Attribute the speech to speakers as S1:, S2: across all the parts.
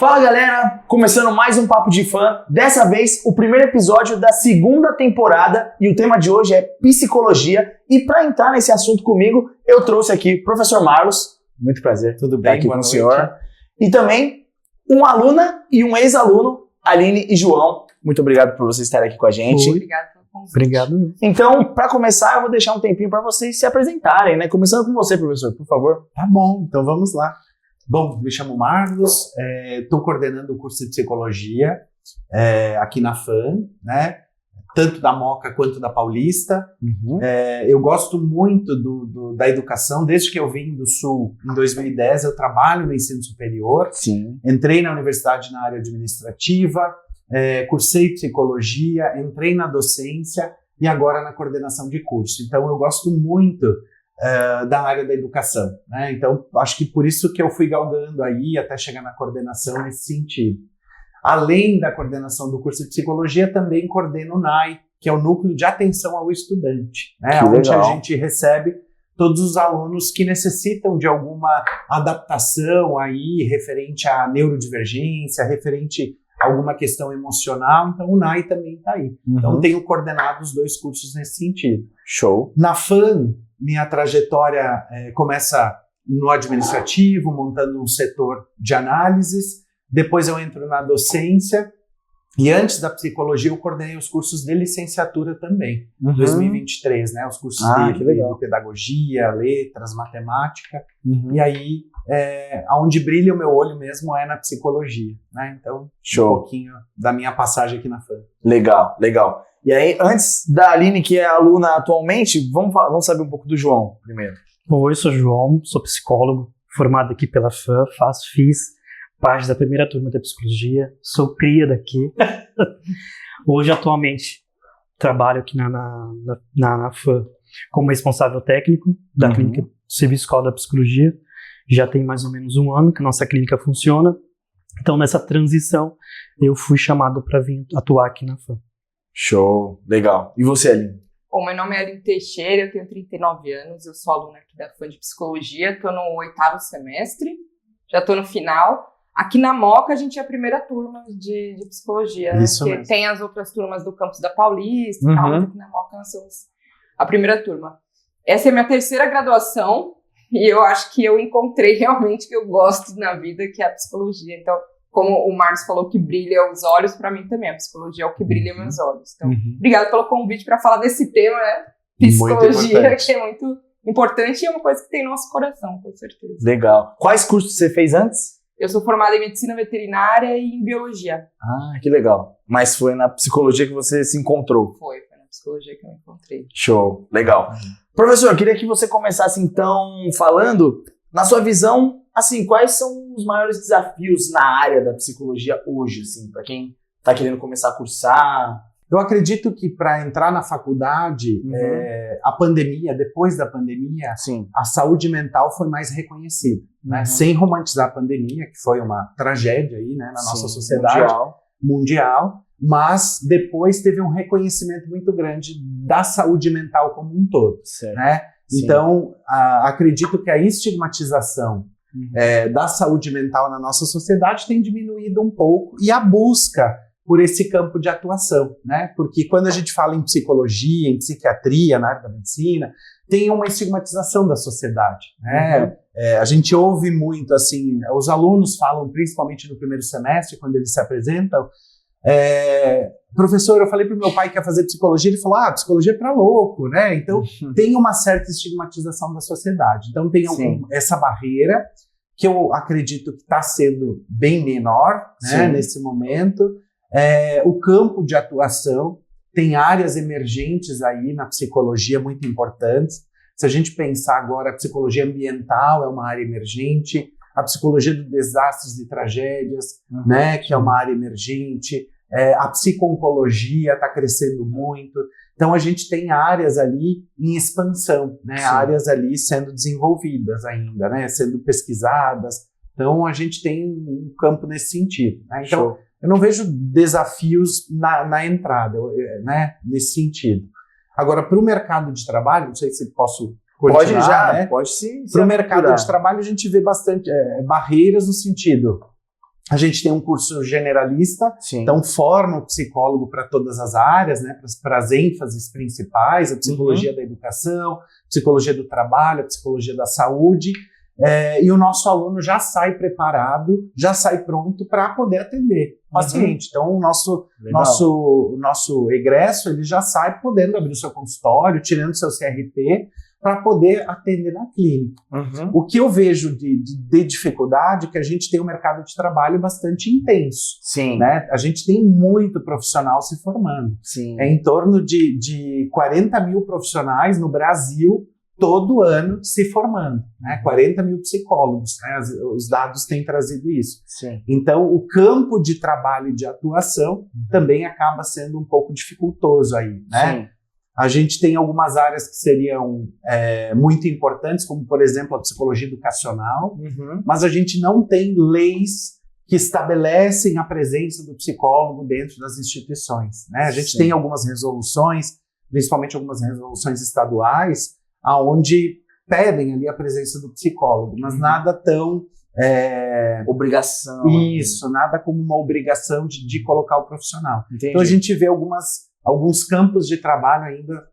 S1: Fala galera, começando mais um Papo de Fã, dessa vez o primeiro episódio da segunda temporada e o tema de hoje é psicologia e para entrar nesse assunto comigo eu trouxe aqui o professor Marlos, muito prazer,
S2: tudo bem
S1: aqui com o senhor, e também uma aluna e um ex-aluno, Aline e João, muito obrigado por vocês estarem aqui com a gente.
S3: Obrigado pelo convite.
S2: Obrigado.
S1: Então, para começar eu vou deixar um tempinho para vocês se apresentarem, né? Começando com você, professor, por favor.
S2: Tá bom, então vamos lá. Bom, me chamo Marlos, estou coordenando o curso de psicologia aqui na FAM, né? Tanto da Moca quanto da Paulista. Eu gosto muito da educação, desde que eu vim do Sul em 2010, eu trabalho no ensino superior.
S1: Sim.
S2: Entrei na universidade na área administrativa, cursei psicologia, entrei na docência e agora na coordenação de curso. Então eu gosto muito da área da educação, né? Então acho que por isso que eu fui galgando aí até chegar na coordenação nesse sentido. Além da coordenação do curso de psicologia, também coordeno o NAI, que é o Núcleo de Atenção ao Estudante, né? Onde a gente recebe todos os alunos que necessitam de alguma adaptação aí referente à neurodivergência, referente a alguma questão emocional, então o NAI também está aí. Então tenho coordenado os dois cursos nesse sentido.
S1: Show.
S2: Na FAM, minha trajetória começa no administrativo, montando um setor de análises, depois eu entro na docência, e antes da psicologia eu coordenei os cursos de licenciatura também, 2023, né? Os cursos de pedagogia, letras, matemática, e aí onde brilha o meu olho mesmo é na psicologia, né? Então,
S1: show.
S2: Um pouquinho da minha passagem aqui na FAM.
S1: Legal, legal. E aí, antes da Aline, que é aluna atualmente, vamos saber um pouco do João primeiro.
S4: Oi, sou o João, sou psicólogo, formado aqui pela FAM, fiz parte da primeira turma da psicologia, sou cria daqui. Hoje, atualmente, trabalho aqui na FAM como responsável técnico da clínica do Serviço Escola da Psicologia. Já tem mais ou menos um ano que a nossa clínica funciona. Então, nessa transição, eu fui chamado para vir atuar aqui na FAM.
S1: Show, legal. E você, Aline?
S3: Bom, meu nome é Aline Teixeira, eu tenho 39 anos, eu sou aluna aqui da FAM de Psicologia, estou no 8º semestre, já estou no final. Aqui na Moca a gente é a primeira turma de Psicologia,
S2: isso
S3: né? Porque tem as outras turmas do campus da Paulista e tal, mas aqui na Moca nós somos a primeira turma. Essa é a minha terceira graduação e eu acho que eu encontrei realmente o que eu gosto na vida, que é a psicologia. Então, como o Marcos falou que brilha os olhos, para mim também a psicologia é o que brilha meus olhos. Então, obrigado pelo convite para falar desse tema, né? Psicologia, que é muito importante e é uma coisa que tem no nosso coração, com certeza.
S1: Legal. Quais cursos você fez antes?
S3: Eu sou formada em medicina veterinária e em biologia.
S1: Ah, que legal. Mas foi na psicologia que você se encontrou?
S3: Foi na psicologia que eu me encontrei.
S1: Show, legal. Professor, eu queria que você começasse então falando, na sua visão, assim, quais são os maiores desafios na área da psicologia hoje, assim, para quem está querendo começar a cursar?
S2: Eu acredito que para entrar na faculdade, a pandemia, depois da pandemia,
S1: sim,
S2: a saúde mental foi mais reconhecida, né? Sem romantizar a pandemia, que foi uma tragédia aí, né, na nossa sociedade mundial, mas depois teve um reconhecimento muito grande da saúde mental como um todo, né? Então, acredito que a estigmatização da saúde mental na nossa sociedade tem diminuído um pouco e a busca por esse campo de atuação, né? Porque quando a gente fala em psicologia, em psiquiatria, na área da medicina, tem uma estigmatização da sociedade, né? A gente ouve muito, assim, os alunos falam, principalmente no primeiro semestre, quando eles se apresentam, professor, eu falei para o meu pai que ia fazer psicologia, ele falou, psicologia é para louco, né? Então, tem uma certa estigmatização da sociedade. Então, tem essa barreira que eu acredito que está sendo bem menor, né, nesse momento. O campo de atuação, tem áreas emergentes aí na psicologia muito importantes. Se a gente pensar agora, a psicologia ambiental é uma área emergente, a psicologia de desastres e tragédias, né, que é uma área emergente, a psico-oncologia está crescendo muito. Então a gente tem áreas ali em expansão, né, áreas ali sendo desenvolvidas ainda, né, sendo pesquisadas. Então a gente tem um campo nesse sentido, né? Então, eu não vejo desafios na entrada, né, nesse sentido. Agora, para o mercado de trabalho, não sei se posso continuar,
S1: pode já,
S2: né?
S1: Pode sim.
S2: Para o mercado de trabalho, a gente vê bastante barreiras no sentido. A gente tem um curso generalista,
S1: Sim.
S2: então forma o psicólogo para todas as áreas, né, para as ênfases principais, a psicologia da educação, psicologia do trabalho, a psicologia da saúde, e o nosso aluno já sai preparado, já sai pronto para poder atender o paciente. Então o nosso egresso, ele já sai podendo abrir o seu consultório, tirando o seu CRP, para poder atender na clínica. O que eu vejo de dificuldade é que a gente tem um mercado de trabalho bastante intenso.
S1: Sim.
S2: Né? A gente tem muito profissional se formando.
S1: Sim.
S2: É em torno de 40 mil profissionais no Brasil todo ano se formando. Né? 40 mil psicólogos. Né? Os dados têm trazido isso.
S1: Sim.
S2: Então, o campo de trabalho e de atuação também acaba sendo um pouco dificultoso aí. Né?
S1: Sim.
S2: A gente tem algumas áreas que seriam muito importantes, como, por exemplo, a psicologia educacional, mas a gente não tem leis que estabelecem a presença do psicólogo dentro das instituições. Né? A gente tem algumas resoluções, principalmente algumas resoluções estaduais, onde pedem ali a presença do psicólogo, mas nada tão...
S1: obrigação.
S2: Isso, nada como uma obrigação de colocar o profissional.
S1: Entendi.
S2: Então a gente vê alguns campos de trabalho ainda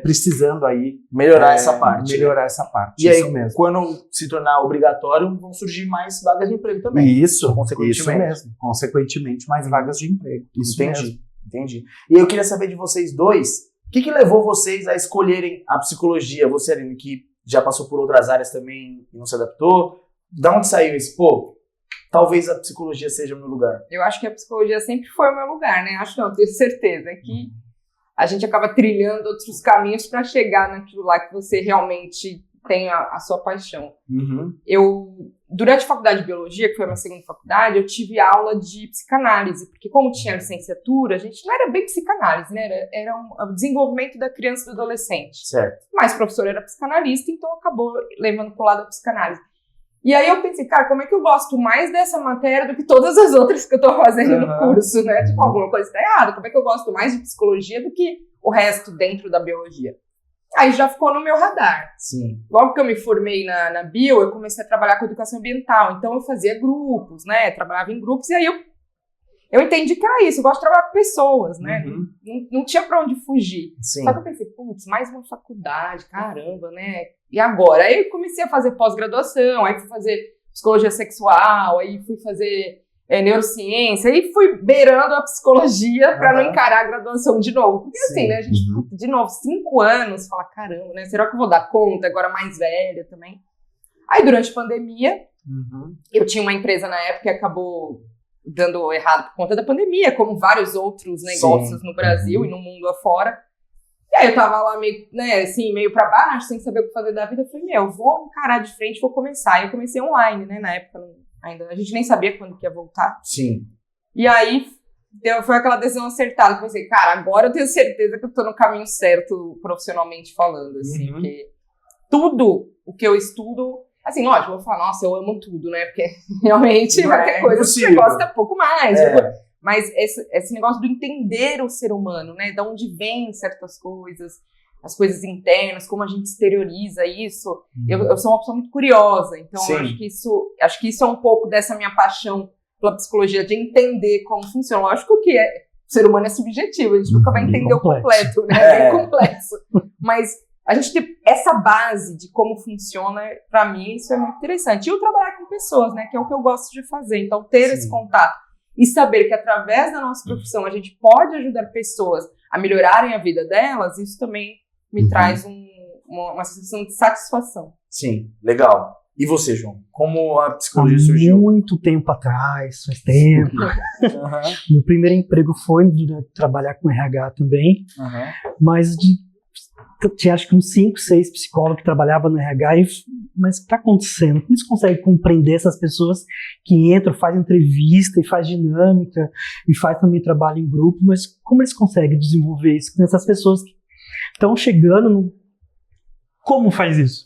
S2: precisando aí
S1: melhorar essa parte.
S2: Melhorar essa parte.
S1: E aí,
S2: isso mesmo.
S1: quando se tornar obrigatório, vão surgir mais vagas de emprego também.
S2: Isso
S1: consequentemente.
S2: mesmo. Consequentemente, mais vagas de emprego. Isso mesmo.
S1: Entendi. E eu queria saber de vocês dois, o que levou vocês a escolherem a psicologia? Você, Aline, que já passou por outras áreas também e não se adaptou, da onde saiu esse? Talvez a psicologia seja o meu lugar.
S3: Eu acho que a psicologia sempre foi o meu lugar, né? Acho não, tenho certeza que a gente acaba trilhando outros caminhos para chegar naquilo lá que você realmente tem a sua paixão. Durante a faculdade de biologia, que foi a minha segunda faculdade, eu tive aula de psicanálise, porque como tinha licenciatura, a gente não era bem psicanálise, né? Era um desenvolvimento da criança e do adolescente.
S1: Certo.
S3: Mas o professor era psicanalista, então acabou levando pro lado da psicanálise. E aí eu pensei, cara, como é que eu gosto mais dessa matéria do que todas as outras que eu tô fazendo no curso, né? Tipo, alguma coisa tá errada. Como é que eu gosto mais de psicologia do que o resto dentro da biologia? Aí já ficou no meu radar.
S1: Sim.
S3: Logo que eu me formei na bio, eu comecei a trabalhar com educação ambiental. Então eu fazia grupos, né? Trabalhava em grupos e aí eu entendi que era isso. Eu gosto de trabalhar com pessoas, né? Não tinha pra onde fugir.
S1: Sim.
S3: Só que eu pensei, mais uma faculdade, caramba, né? E agora? Aí eu comecei a fazer pós-graduação, aí fui fazer psicologia sexual, aí fui fazer neurociência, aí fui beirando a psicologia pra não encarar a graduação de novo. Porque assim, né, a gente, de novo, 5 anos, fala, caramba, né, será que eu vou dar conta, agora mais velha também? Aí durante a pandemia, eu tinha uma empresa na época que acabou dando errado por conta da pandemia, como vários outros negócios no Brasil e no mundo afora. E aí eu tava lá meio, né, assim, meio pra baixo, sem saber o que fazer da vida. Eu falei, eu vou encarar de frente, vou começar. E eu comecei online, né, na época ainda a gente nem sabia quando que ia voltar.
S1: Sim.
S3: E aí foi aquela decisão acertada. Eu pensei, cara, agora eu tenho certeza que eu tô no caminho certo profissionalmente falando, assim, porque tudo o que eu estudo, assim, lógico, eu vou falar, nossa, eu amo tudo, né, porque realmente vai ter coisas que você gosta pouco mais, mas esse negócio do entender o ser humano, né, de onde vêm certas coisas, as coisas internas, como a gente exterioriza isso. Eu sou uma pessoa muito curiosa, então acho que isso é um pouco dessa minha paixão pela psicologia, de entender como funciona. Lógico que o ser humano é subjetivo, a gente nunca vai entender o completo, né? É bem complexo. Mas a gente tem essa base de como funciona, para mim, isso é muito interessante. E eu trabalhar com pessoas, né, que é o que eu gosto de fazer. Então, ter esse contato e saber que através da nossa profissão a gente pode ajudar pessoas a melhorarem a vida delas, isso também me traz uma sensação de satisfação.
S1: Sim, legal. E você, João? Como a psicologia surgiu?
S4: Muito tempo atrás, faz tempo. Meu primeiro emprego foi trabalhar com RH também, mas tinha acho que uns 5, 6 psicólogos que trabalhavam no RH, mas o que está acontecendo? Como eles conseguem compreender essas pessoas que entram, fazem entrevista e faz dinâmica e faz também trabalho em grupo, mas como eles conseguem desenvolver isso com essas pessoas que estão chegando Como faz isso?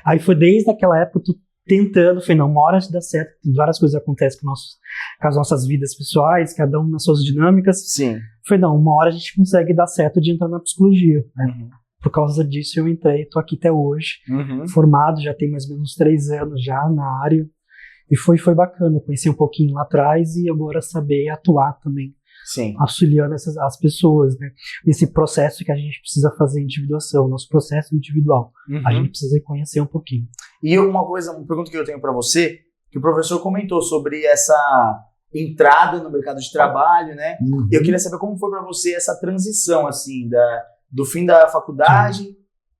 S4: Aí foi desde aquela época eu tô tentando, falei, não, uma hora dá certo, várias coisas acontecem com as nossas vidas pessoais, cada um nas suas dinâmicas.
S1: Sim.
S4: Falei, não, uma hora a gente consegue dar certo de entrar na psicologia. Né? Por causa disso eu entrei, tô aqui até hoje, formado, já tem mais ou menos 3 anos já na área. E foi bacana, conheci um pouquinho lá atrás e agora saber atuar também,
S1: Sim.
S4: auxiliando as pessoas, né? Nesse processo que a gente precisa fazer individuação, nosso processo individual. A gente precisa conhecer um pouquinho.
S1: E uma pergunta que eu tenho para você, que o professor comentou sobre essa entrada no mercado de trabalho, né? Eu queria saber como foi para você essa transição, assim, do fim da faculdade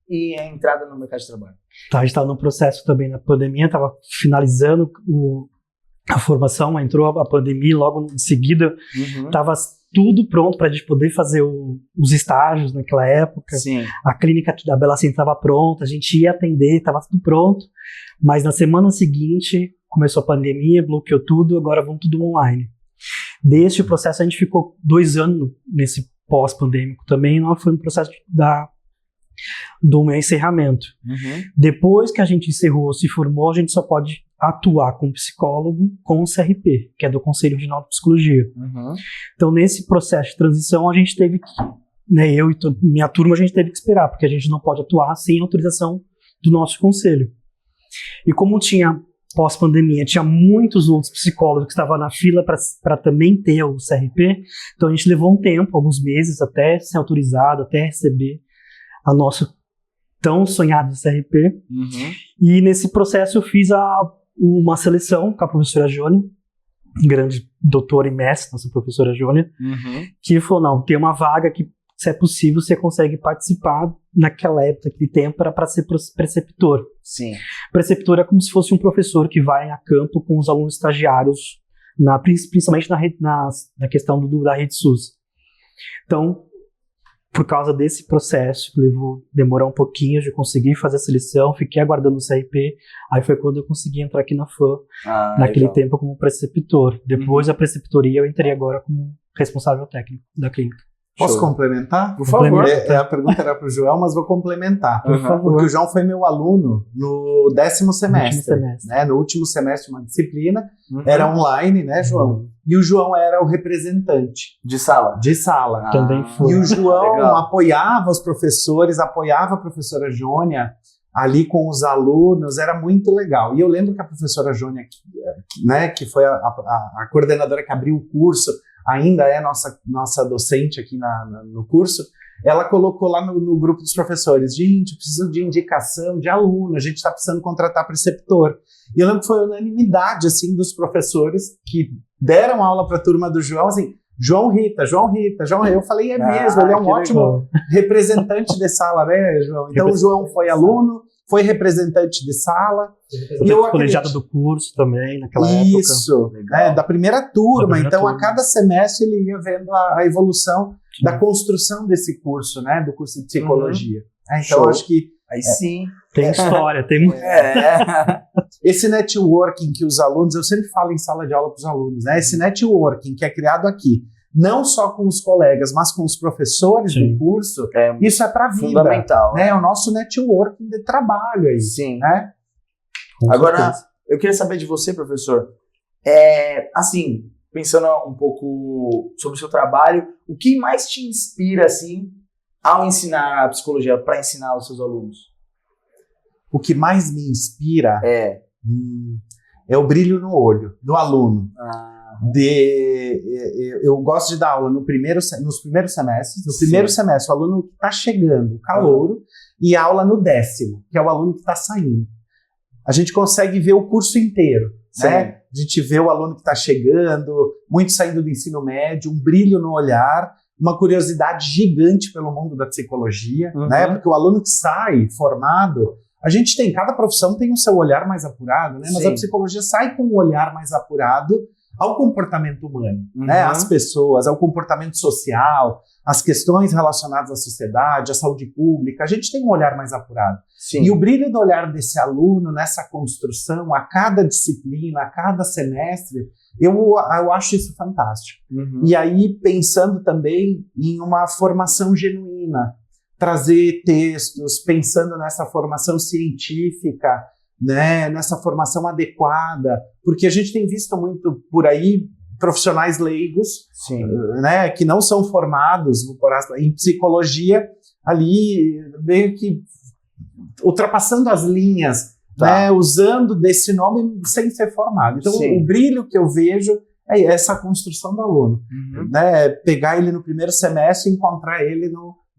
S1: e a entrada no mercado de trabalho.
S4: Tá, a gente estava num processo também na pandemia, estava finalizando a formação, entrou a pandemia, logo em seguida estava tudo pronto para a gente poder fazer os estágios naquela época.
S1: Sim.
S4: A clínica da Belacim estava pronta, a gente ia atender, estava tudo pronto, mas na semana seguinte começou a pandemia, bloqueou tudo, agora vamos tudo online. Deste processo a gente ficou 2 anos nesse pós-pandêmico também, não foi um processo do meu encerramento. Depois que a gente encerrou, se formou, a gente só pode atuar como psicólogo com o CRP, que é do Conselho Regional de Psicologia. Então, nesse processo de transição, a gente teve que, né, eu e minha turma, a gente teve que esperar, porque a gente não pode atuar sem autorização do nosso conselho. E como tinha pós-pandemia, tinha muitos outros psicólogos que estavam na fila para também ter o CRP, então a gente levou um tempo, alguns meses, até ser autorizado, até receber a nosso tão sonhado CRP. E nesse processo eu fiz uma seleção com a professora Jônia, grande doutora e mestre, nossa professora Jônia, que falou, não, tem uma vaga que, se é possível, você consegue participar naquela época, naquele tempo, para ser preceptor.
S1: Sim.
S4: Preceptor é como se fosse um professor que vai a campo com os alunos estagiários, principalmente na questão da rede SUS. Então, por causa desse processo, demorou um pouquinho de conseguir fazer a seleção, fiquei aguardando o CRP, aí foi quando eu consegui entrar aqui na FAM, naquele tempo como preceptor. Depois da preceptoria eu entrei agora como responsável técnico da clínica.
S2: Posso complementar?
S1: Por favor.
S2: A pergunta era para o João, mas vou complementar.
S4: Por favor.
S2: Porque o João foi meu aluno no 10º semestre. Né? No último semestre, uma disciplina. Era online, né, João? E o João era o representante.
S1: De sala?
S2: De sala.
S4: Também foi.
S2: E o João apoiava os professores, apoiava a professora Jônia ali com os alunos, era muito legal. E eu lembro que a professora Jônia, né, que foi a coordenadora que abriu o curso, ainda é nossa docente aqui no curso, ela colocou lá no grupo dos professores, gente, eu preciso de indicação de aluno, a gente está precisando contratar preceptor. E eu lembro que foi unanimidade, assim, dos professores que deram aula para a turma do João, assim, João Rita. Eu falei, é mesmo, ele é um ótimo representante de sala, né, João? Então o João foi aluno, foi representante de sala.
S4: E eu colegiado do curso também, naquela época.
S2: Isso, da primeira turma. Então, a cada semestre ele ia vendo a evolução da construção desse curso, né? Do curso de psicologia. Então, acho que...
S1: Aí sim.
S4: Tem história, tem muito.
S2: Esse networking que os alunos... Eu sempre falo em sala de aula para os alunos, né? Esse networking que é criado aqui, não só com os colegas, mas com os professores do curso, isso é para a vida.
S1: Fundamental.
S2: Né? É o nosso networking de trabalho aí.
S1: Sim.
S2: Né?
S1: Agora, eu queria saber de você, professor, assim, pensando um pouco sobre o seu trabalho, o que mais te inspira, assim, ao ensinar a psicologia, para ensinar os seus alunos?
S2: O que mais me inspira é o brilho no olho do aluno. Eu gosto de dar aula nos primeiros semestres. No primeiro semestre, o aluno que está chegando, o calouro, e aula no 10º, que é o aluno que está saindo. A gente consegue ver o curso inteiro, né? A gente vê o aluno que está chegando, muito saindo do ensino médio, um brilho no olhar, uma curiosidade gigante pelo mundo da psicologia, né? Porque o aluno que sai formado, cada profissão tem o seu olhar mais apurado, né? Mas a psicologia sai com um olhar mais apurado ao comportamento humano, né? Às pessoas, ao comportamento social, às questões relacionadas à sociedade, à saúde pública. A gente tem um olhar mais apurado. Sim. E o brilho do olhar desse aluno nessa construção, a cada disciplina, a cada semestre, eu acho isso fantástico. E aí, pensando também em uma formação genuína, trazer textos, pensando nessa formação científica, né, nessa formação adequada, porque a gente tem visto muito por aí profissionais leigos, né, que não são formados em psicologia, ali meio que ultrapassando as linhas né, usando desse nome sem ser formado. Então, o brilho que eu vejo é essa construção do aluno. Né, pegar ele no primeiro semestre e encontrar ele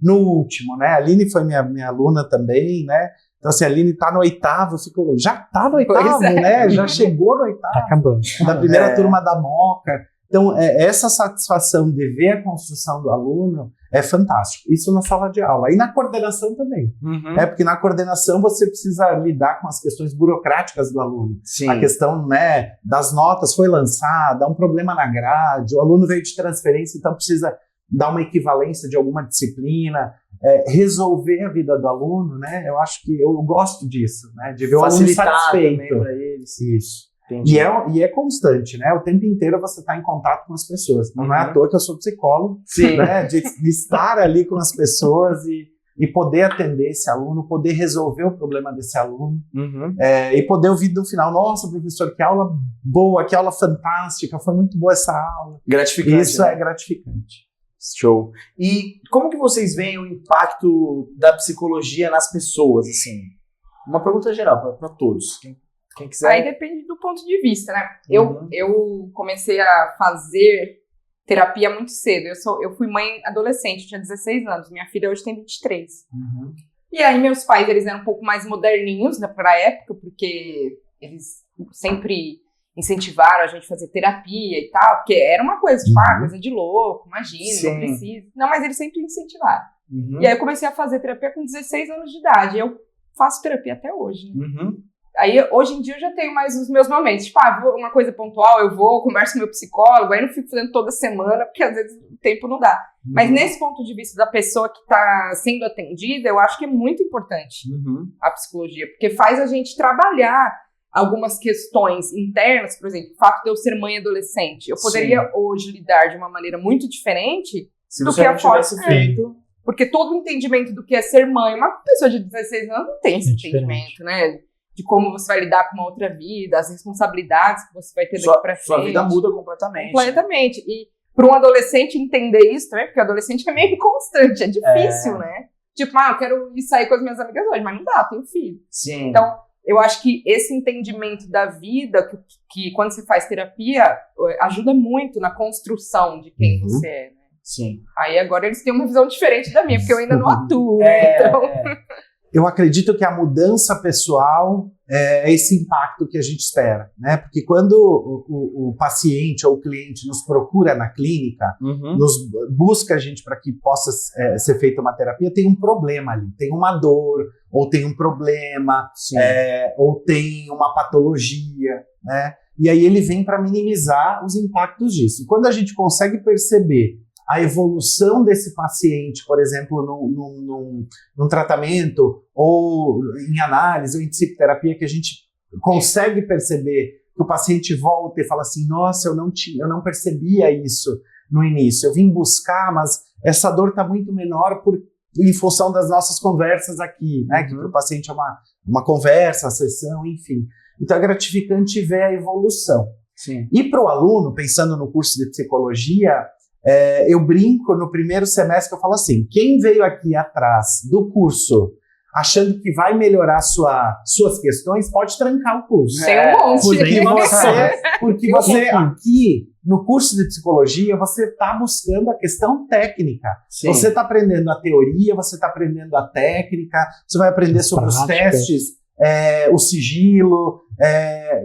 S2: no último. Né? A Aline foi minha aluna também, né? Então, assim, a Aline tá no oitavo, já tá no oitavo, né? Já chegou no oitavo.
S4: Tá acabando.
S2: Da primeira turma da Moca. Então, essa satisfação de ver a construção do aluno é fantástico. Isso na sala de aula. E na coordenação também. Porque na coordenação você precisa lidar com as questões burocráticas do aluno.
S1: Sim.
S2: A questão, né, das notas foi lançada, um problema na grade, o aluno veio de transferência, então precisa dar uma equivalência de alguma disciplina, resolver a vida do aluno, né? Eu acho que eu gosto disso, né? De ver o aluno satisfeito.
S1: Também pra eles.
S2: Isso.
S1: Entendi.
S2: E é constante, né? O tempo inteiro você está em contato com as pessoas. Não é à toa que eu sou psicólogo, né? De estar ali com as pessoas e poder atender esse aluno, poder resolver o problema desse aluno, e poder ouvir no final, nossa, professor, que aula boa, que aula fantástica, foi muito boa essa aula.
S1: Gratificante.
S2: Isso é gratificante.
S1: Show. E como que vocês veem o impacto da psicologia nas pessoas, assim? Uma pergunta geral para todos. Quem quiser.
S3: Aí depende do ponto de vista, né? Eu comecei a fazer terapia muito cedo. Eu fui mãe adolescente, tinha 16 anos. Minha filha hoje tem 23. E aí meus pais, eles eram um pouco mais moderninhos pra época, porque eles sempre incentivaram a gente a fazer terapia e tal, porque era uma coisa, tipo, coisa de louco, imagina, não precisa. Não, mas eles sempre incentivaram. E aí eu comecei a fazer terapia com 16 anos de idade. E eu faço terapia até hoje, né? Aí, hoje em dia, eu já tenho mais os meus momentos. Tipo, uma coisa pontual, eu vou, converso com meu psicólogo, aí não fico fazendo toda semana, porque às vezes o tempo não dá. Mas nesse ponto de vista da pessoa que está sendo atendida, eu acho que é muito importante a psicologia, porque faz a gente trabalhar algumas questões internas, por exemplo, o fato de eu ser mãe adolescente. Eu poderia hoje lidar de uma maneira muito diferente do que a forma feito. Porque todo o entendimento do que é ser mãe, uma pessoa de 16 anos não tem esse entendimento, né? De como você vai lidar com uma outra vida, as responsabilidades que você vai ter daqui pra frente.
S1: Sua vida muda completamente.
S3: Completamente. E para um adolescente entender isso também, porque o adolescente é meio inconstante, é difícil, né? Tipo, eu quero ir sair com as minhas amigas hoje, mas não dá, eu tenho filho.
S1: Sim.
S3: Então, eu acho que esse entendimento da vida, que quando você faz terapia, ajuda muito na construção de quem você é, né?
S1: Sim.
S3: Aí agora eles têm uma visão diferente da minha, porque eu ainda não atuo, então...
S2: Eu acredito que a mudança pessoal é esse impacto que a gente espera, né? Porque quando o paciente ou o cliente nos procura na clínica, nos busca a gente para que possa ser feita uma terapia, tem um problema ali, tem uma dor, ou tem um problema, ou tem uma patologia, né? E aí ele vem para minimizar os impactos disso. E quando a gente consegue perceber a evolução desse paciente, por exemplo, num tratamento, ou em análise, ou em psicoterapia, que a gente consegue perceber que o paciente volta e fala assim, nossa, eu não percebia isso no início, eu vim buscar, mas essa dor está muito menor em função das nossas conversas aqui, né? Que para o paciente é uma conversa, uma sessão, enfim. Então é gratificante ver a evolução.
S1: Sim.
S2: E para o aluno, pensando no curso de psicologia, eu brinco no primeiro semestre que eu falo assim, quem veio aqui atrás do curso achando que vai melhorar suas questões, pode trancar o curso.
S3: Tem um monte.
S2: Porque você aqui, no curso de psicologia, você está buscando a questão técnica. Sim. Você está aprendendo a teoria, você está aprendendo a técnica, você vai aprender sobre os testes, o sigilo,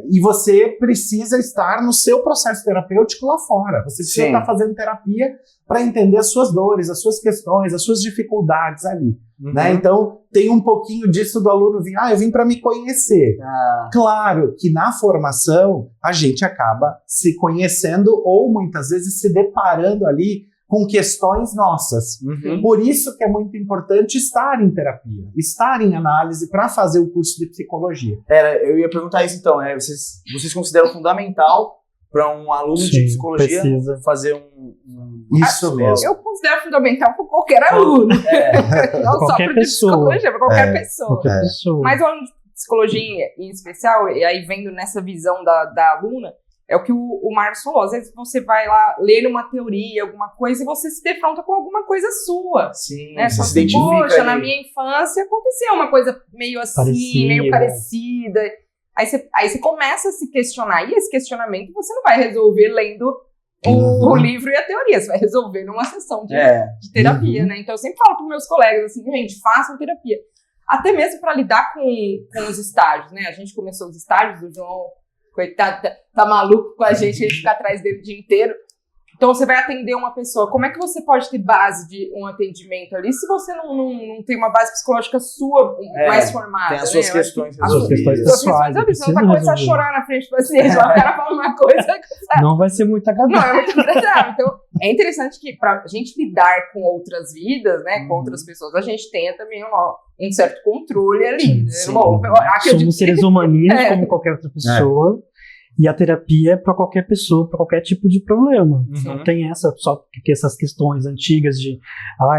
S2: e você precisa estar no seu processo terapêutico lá fora. Você precisa estar fazendo terapia para entender as suas dores, as suas questões, as suas dificuldades ali. Né? Então, tem um pouquinho disso do aluno vir, eu vim para me conhecer. Claro que na formação, a gente acaba se conhecendo ou muitas vezes se deparando ali com questões nossas. Por isso que é muito importante estar em terapia, estar em análise para fazer o curso de psicologia.
S1: Eu ia perguntar isso então, vocês consideram fundamental para um aluno de psicologia fazer
S2: Isso mesmo.
S3: Eu considero fundamental para qualquer aluno. Não só para psicologia, para qualquer pessoa. Mas o aluno de psicologia em especial, e aí vendo nessa visão da aluna, é o que o Marcos falou. Às vezes você vai lá ler uma teoria, alguma coisa, e você se defronta com alguma coisa sua.
S1: Sim,
S3: né?
S1: você se identifica.
S3: Poxa, na minha infância aconteceu uma coisa meio assim, meio parecida. Aí você começa a se questionar. E esse questionamento você não vai resolver lendo o livro e a teoria. Você vai resolver numa sessão de terapia, né? Então eu sempre falo para meus colegas assim, gente, façam terapia. Até mesmo para lidar com os estágios, né? A gente começou os estágios, o João, coitado, tá maluco com a gente fica atrás dele o dia inteiro. Então você vai atender uma pessoa. Como é que você pode ter base de um atendimento ali se você não tem uma base psicológica sua mais formada?
S1: Tem as suas questões
S4: resolvidas. As suas questões pessoais.
S3: Você não vai começar a chorar na frente do paciente, o cara fala uma coisa...
S4: Não vai ser muito agradável.
S3: Não é muito agradável. Então, é interessante que pra gente lidar com outras vidas, né, com outras pessoas, a gente tenha também um certo controle ali. Né? Bom,
S4: somos seres humaninhos como qualquer outra pessoa. E a terapia é para qualquer pessoa, para qualquer tipo de problema. Não tem só porque essas questões antigas de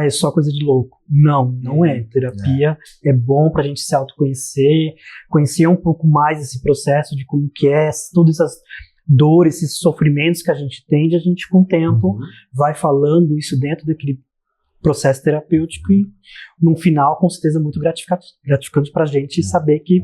S4: é só coisa de louco. Não é. Terapia é bom para a gente se autoconhecer, conhecer um pouco mais esse processo de como que é, todas essas dores, esses sofrimentos que a gente tem, a gente com o tempo vai falando isso dentro daquele processo terapêutico e no final, com certeza, muito gratificante para a gente saber que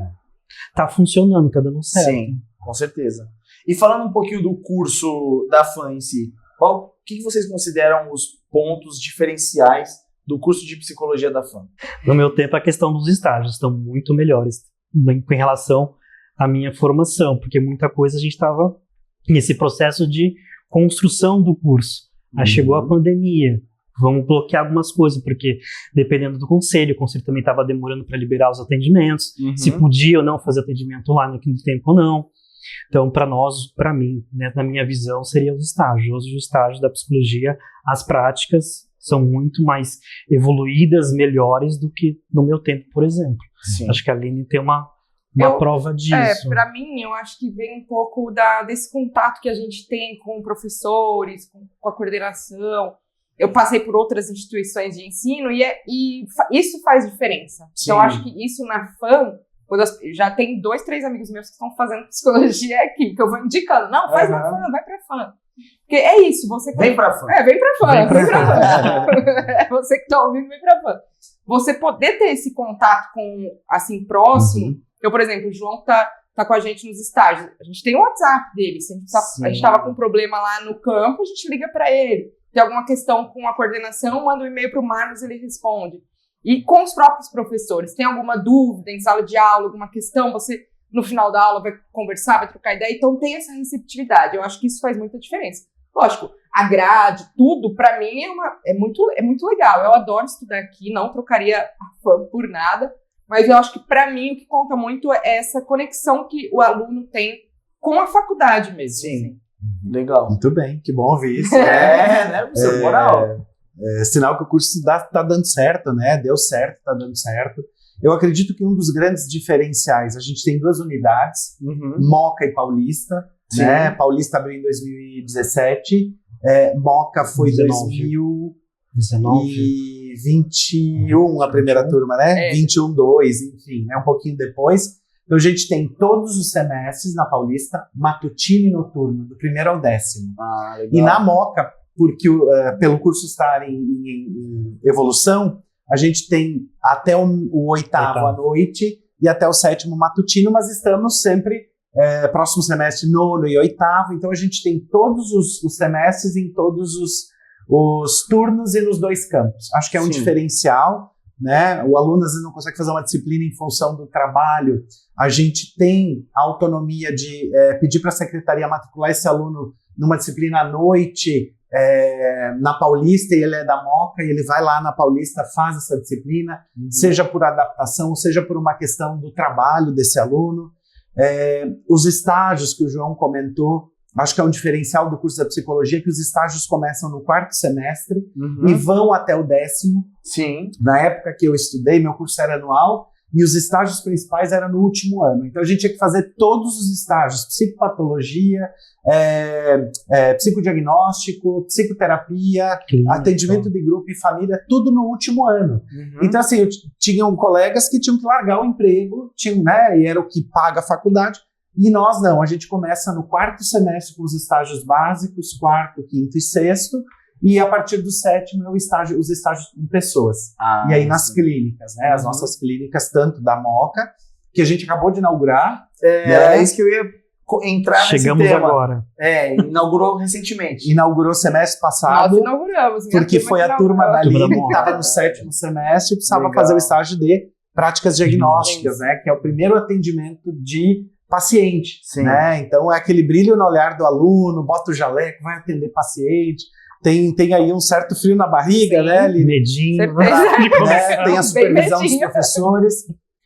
S4: tá funcionando, tá dando certo.
S1: Sim. Com certeza. E falando um pouquinho do curso da FAM em si, o que vocês consideram os pontos diferenciais do curso de psicologia da FAM?
S4: No meu tempo, a questão dos estágios estão muito melhores em relação à minha formação, porque muita coisa a gente estava nesse processo de construção do curso. Aí chegou a pandemia, vamos bloquear algumas coisas, porque dependendo do conselho, o conselho também estava demorando para liberar os atendimentos, se podia ou não fazer atendimento online naquele tempo ou não. Então, para mim, né, na minha visão, seriam os estágios. Hoje, os estágios da psicologia, as práticas são muito mais evoluídas, melhores do que no meu tempo, por exemplo.
S1: Sim.
S4: Acho que a Aline tem uma prova disso.
S3: Para mim, eu acho que vem um pouco desse contato que a gente tem com professores, com a coordenação. Eu passei por outras instituições de ensino e isso faz diferença.
S1: Sim.
S3: Então, eu acho que isso na FAM, já tem 2, 3 amigos meus que estão fazendo psicologia aqui, que eu vou indicando. Não, faz na FAM, vai pra FAM. Porque é isso, você...
S1: Vem pra FAM.
S3: Vem pra FAM. Você que tá ouvindo, vem pra FAM. Você poder ter esse contato com, assim, próximo. Eu, por exemplo, o João tá com a gente nos estágios. A gente tem o WhatsApp dele. Se a gente tava com um problema lá no campo, a gente liga pra ele. Tem alguma questão com a coordenação, manda um e-mail pro Marcos, ele responde. E com os próprios professores, tem alguma dúvida em sala de aula, alguma questão, você no final da aula vai conversar, vai trocar ideia, então tem essa receptividade. Eu acho que isso faz muita diferença. Lógico, a grade, tudo, pra mim é muito legal. Eu adoro estudar aqui, não trocaria a FAM por nada, mas eu acho que pra mim o que conta muito é essa conexão que o aluno tem com a faculdade mesmo.
S1: Sim,
S3: assim.
S2: Legal. Muito bem, que bom ouvir isso.
S1: Né? Seu moral.
S2: Sinal que o curso tá dando certo, né? Deu certo, tá dando certo. Eu acredito que um dos grandes diferenciais, a gente tem 2 unidades, Moca e Paulista, né? Paulista abriu em 2017, Moca foi em 2021 a primeira turma, né? 21, 2, enfim, né? Um pouquinho depois. Então a gente tem todos os semestres na Paulista, matutino e noturno, do 1º ao 10º.
S1: Legal.
S2: E na Moca, porque pelo curso estar em evolução, a gente tem até o 8º à noite e até o 7º matutino, mas estamos sempre próximo semestre 9º e 8º, então a gente tem todos os semestres em todos os turnos e nos 2 campos. Acho que é um diferencial, né? O aluno às vezes não consegue fazer uma disciplina em função do trabalho. A gente tem a autonomia de pedir para a secretaria matricular esse aluno numa disciplina à noite, na Paulista, e ele é da Moca, e ele vai lá na Paulista, faz essa disciplina, seja por adaptação, seja por uma questão do trabalho desse aluno. Os estágios que o João comentou, acho que é um diferencial do curso da psicologia, que os estágios começam no 4º semestre e vão até o 10º.
S1: Sim.
S2: Na época que eu estudei, meu curso era anual, e os estágios principais eram no último ano. Então a gente tinha que fazer todos os estágios, psicopatologia, psicodiagnóstico, psicoterapia, atendimento de grupo e família, tudo no último ano. Então assim, tinham colegas que tinham que largar o emprego, né, e era o que paga a faculdade, E nós não, a gente começa no 4º semestre com os estágios básicos, 4º, 5º e 6º, e a partir do 7º os estágios em pessoas. E aí nas clínicas, né? As nossas clínicas, tanto da Moca, que a gente acabou de inaugurar.
S1: É isso que eu ia entrar nesse tema.
S4: Chegamos agora.
S1: Inaugurou recentemente.
S2: Inaugurou semestre passado.
S3: Nós inauguramos.
S2: Porque foi a turma da Aline que
S4: Moca.
S2: estava no 7º semestre e precisava
S1: Legal.
S2: fazer o estágio de práticas diagnósticas, né? Que é o primeiro atendimento de paciente,
S1: Sim.
S2: né? Então é aquele brilho no olhar do aluno, bota o jaleco, vai atender paciente. Tem aí um certo frio na barriga,
S3: Sim.
S2: né, Aline?
S4: Medinho.
S2: Né? Tem a supervisão dos
S3: medinho.
S2: professores.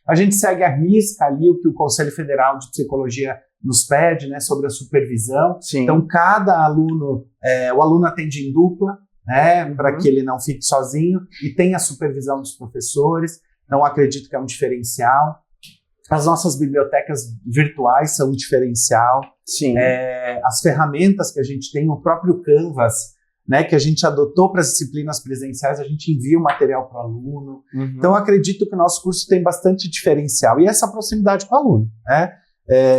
S2: A gente segue à risca ali o que o Conselho Federal de Psicologia nos pede, né, sobre a supervisão.
S1: Sim.
S2: Então, cada aluno, o aluno atende em dupla, né, para que ele não fique sozinho, e tem a supervisão dos professores. Então, acredito que é um diferencial. As nossas bibliotecas virtuais são um diferencial.
S1: Sim.
S2: As ferramentas que a gente tem, o próprio Canvas, né, que a gente adotou para as disciplinas presenciais, a gente envia o material para o aluno. Então, eu acredito que o nosso curso tem bastante diferencial. E essa proximidade com o aluno, né?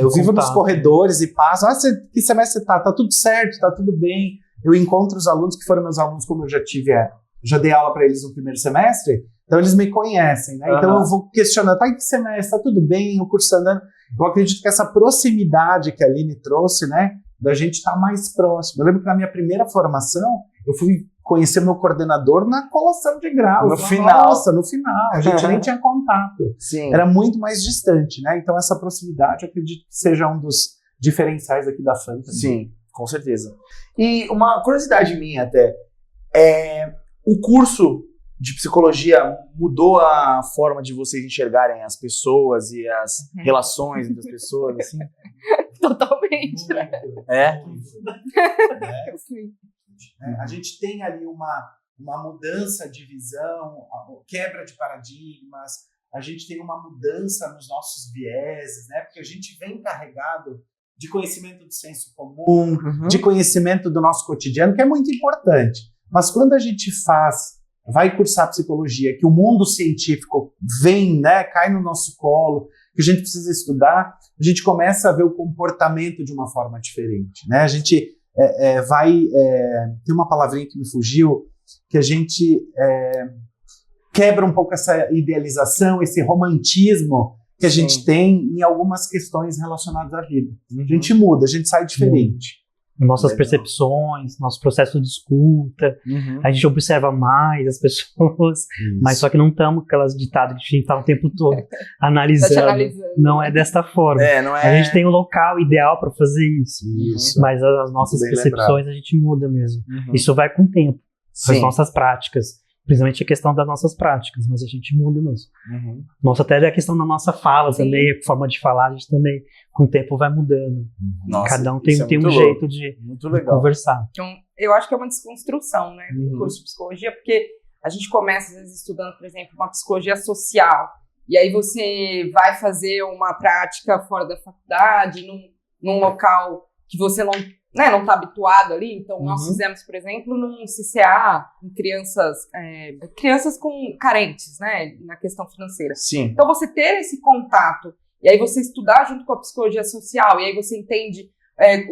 S2: Eu vivo nos corredores e passo, que semestre você tá? Tá tudo certo, tá tudo bem. Eu encontro os alunos que foram meus alunos, como eu já dei aula para eles no primeiro semestre, então eles me conhecem, né? Então eu vou questionando, tá, em que semestre? Tá tudo bem? O curso tá andando? Eu acredito que essa proximidade que a Aline trouxe, né, da gente estar mais próximo. Eu lembro que na minha primeira formação, eu fui conhecer meu coordenador na colação de grau.
S1: No final.
S2: Nossa, no final. A gente nem tinha contato.
S1: Sim.
S2: Era muito mais distante, né? Então essa proximidade, eu acredito que seja um dos diferenciais aqui da FAM também.
S1: Sim, com certeza. E uma curiosidade minha até, o curso de psicologia mudou a forma de vocês enxergarem as pessoas e as relações entre as pessoas, assim?
S3: Totalmente, né? Sim.
S2: A gente tem ali uma mudança de visão, quebra de paradigmas, a gente tem uma mudança nos nossos vieses, né? Porque a gente vem carregado de conhecimento do senso comum, de conhecimento do nosso cotidiano, que é muito importante. Mas quando a gente vai cursar psicologia, que o mundo científico vem, né, cai no nosso colo, que a gente precisa estudar, a gente começa a ver o comportamento de uma forma diferente, né? A gente tem uma palavrinha que me fugiu, que a gente quebra um pouco essa idealização, esse romantismo que a gente tem em algumas questões relacionadas à vida. A gente muda, a gente sai diferente.
S4: Nossas percepções, nosso processo de escuta, a gente observa mais as pessoas, mas só que não estamos aquelas ditadas que a gente está o tempo todo analisando. Não é desta forma.
S1: Não é...
S4: A gente tem um local ideal para fazer isso, mas as nossas percepções a gente muda mesmo. Isso vai com o tempo, com as nossas práticas. Principalmente a questão das nossas práticas, mas a gente muda mesmo. Nossa, até a questão da nossa fala também, a forma de falar, a gente também, com o tempo, vai mudando.
S1: Nossa,
S4: cada um tem um jeito de conversar.
S3: Então, eu acho que é uma desconstrução, né, do curso de psicologia, porque a gente começa, às vezes, estudando, por exemplo, uma psicologia social, e aí você vai fazer uma prática fora da faculdade, num local que você não está habituado ali. Então, nós fizemos, por exemplo, num CCA, com crianças com carentes, né, na questão financeira.
S1: Sim.
S3: Então, você ter esse contato, e aí você estudar junto com a psicologia social, e aí você entende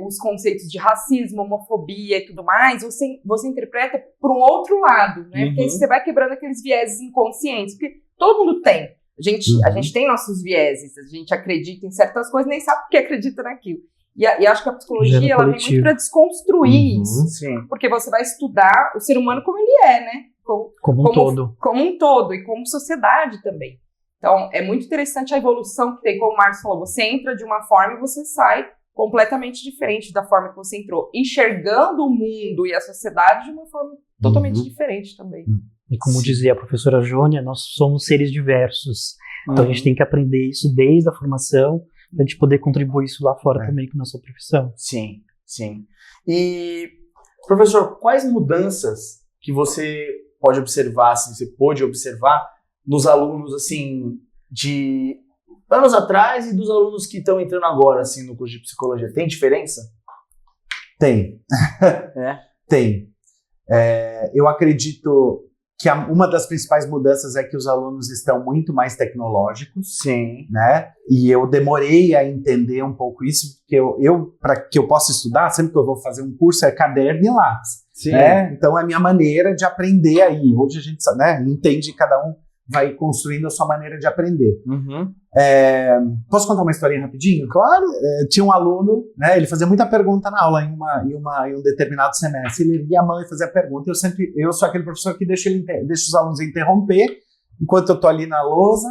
S3: os conceitos de racismo, homofobia e tudo mais, você interpreta por um outro lado, né? Porque aí você vai quebrando aqueles vieses inconscientes, porque todo mundo tem. A gente tem nossos vieses, a gente acredita em certas coisas, nem sabe por que acredita naquilo. E acho que a psicologia ela vem muito para desconstruir isso.
S1: Sim.
S3: Porque você vai estudar o ser humano como ele é, né?
S4: Como um todo.
S3: E como sociedade também. Então, é muito interessante a evolução que tem, como o Marcos falou. Você entra de uma forma e você sai completamente diferente da forma que você entrou. Enxergando o mundo e a sociedade de uma forma totalmente diferente também.
S4: E como dizia a professora Jônia, nós somos seres diversos. Então, a gente tem que aprender isso desde a formação, para a gente poder contribuir isso lá fora também com a nossa profissão.
S1: Sim, sim. E, professor, quais mudanças que você pode observar, assim, você pôde observar nos alunos, assim, de anos atrás e dos alunos que estão entrando agora, assim, no curso de psicologia? Tem diferença?
S2: Tem. Tem. Eu acredito que uma das principais mudanças é que os alunos estão muito mais tecnológicos.
S1: Sim.
S2: Né? E eu demorei a entender um pouco isso, porque para que eu possa estudar, sempre que eu vou fazer um curso, é caderno e lápis.
S1: Sim.
S2: Né? Então é a minha maneira de aprender aí. Hoje a gente sabe, né? Entende, cada um vai construindo a sua maneira de aprender.
S1: Uhum.
S2: Posso contar uma historinha rapidinho?
S1: Claro.
S2: Tinha um aluno, né, ele fazia muita pergunta na aula em um determinado semestre. Ele erguia a mão e fazia pergunta. Eu sou aquele professor que deixa os alunos interromper enquanto eu estou ali na lousa.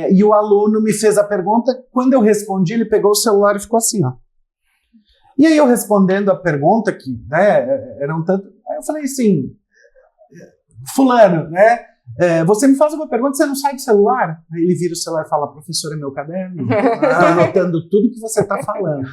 S2: E o aluno me fez a pergunta. Quando eu respondi, ele pegou o celular e ficou assim, ó. E aí eu respondendo a pergunta, que, né, era um tanto... Aí eu falei assim, fulano, né? Você me faz uma pergunta, você não sai do celular? Aí ele vira o celular e fala, professor, é meu caderno. Estou anotando tudo que você está falando.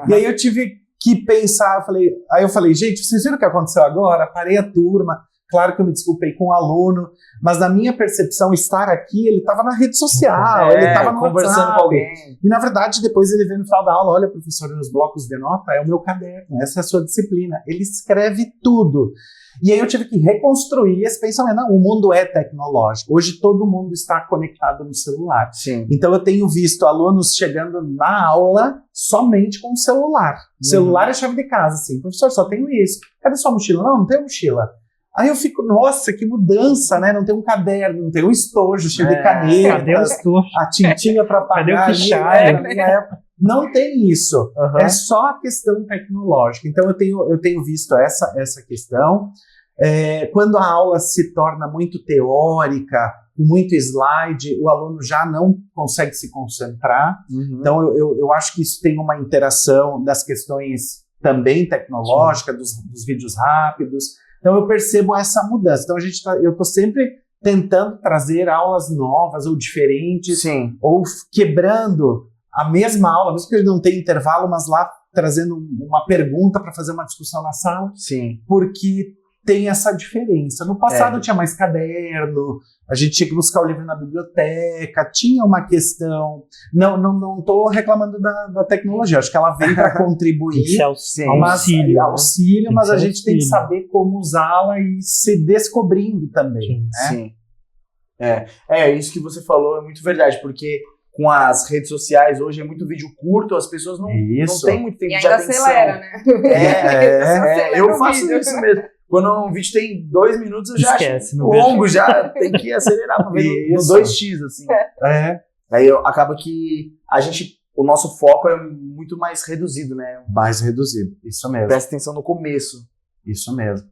S2: E aí eu tive que pensar, aí eu falei, gente, vocês viram o que aconteceu agora? Parei a turma, claro que eu me desculpei com o aluno, mas na minha percepção, estar aqui, ele estava na rede social, ele estava
S1: conversando
S2: WhatsApp,
S1: com alguém.
S2: E na verdade, depois ele veio no final da aula, olha, professor, nos blocos de nota, é o meu caderno, essa é a sua disciplina. Ele escreve tudo. E aí eu tive que reconstruir esse pensamento. Não, o mundo é tecnológico. Hoje todo mundo está conectado no celular.
S1: Sim.
S2: Então eu tenho visto alunos chegando na aula somente com o celular. Celular é chave de casa, assim. Professor, só tenho isso. Cadê sua mochila? Não tenho mochila. Aí eu fico, nossa, que mudança, né? Não tem um caderno, não tem um estojo cheio de caneta.
S4: Cadê o estojo?
S2: A tintinha para pagar.
S4: Cadê o fichário?
S2: Não tem isso.
S1: Uhum.
S2: É só a questão tecnológica. Então eu tenho visto essa questão. Quando a aula se torna muito teórica, com muito slide, o aluno já não consegue se concentrar. Uhum. Então eu acho que isso tem uma interação das questões também tecnológicas, dos vídeos rápidos. Então eu percebo essa mudança. Então eu estou sempre tentando trazer aulas novas ou diferentes,
S1: sim,
S2: ou quebrando a mesma aula, mesmo que ele não tenha intervalo, mas lá trazendo uma pergunta para fazer uma discussão na sala.
S1: Sim.
S2: Porque tem essa diferença. No passado tinha mais caderno, a gente tinha que buscar o livro na biblioteca, tinha uma questão... Não estou reclamando da tecnologia, acho que ela vem para contribuir. Auxílio, mas a gente tem que saber como usá-la e se descobrindo também.
S1: Sim. Isso que você falou é muito verdade, porque com as redes sociais hoje é muito vídeo curto, as pessoas não têm muito tempo de atenção.
S3: Acelera, né?
S1: Eu faço isso mesmo. Quando um vídeo tem 2 minutos, eu já acho longo, já tem que acelerar para ver no 2x, assim. Aí acaba que o nosso foco é muito mais reduzido, né?
S2: Mais reduzido, isso mesmo.
S1: Presta atenção no começo.
S2: Isso mesmo.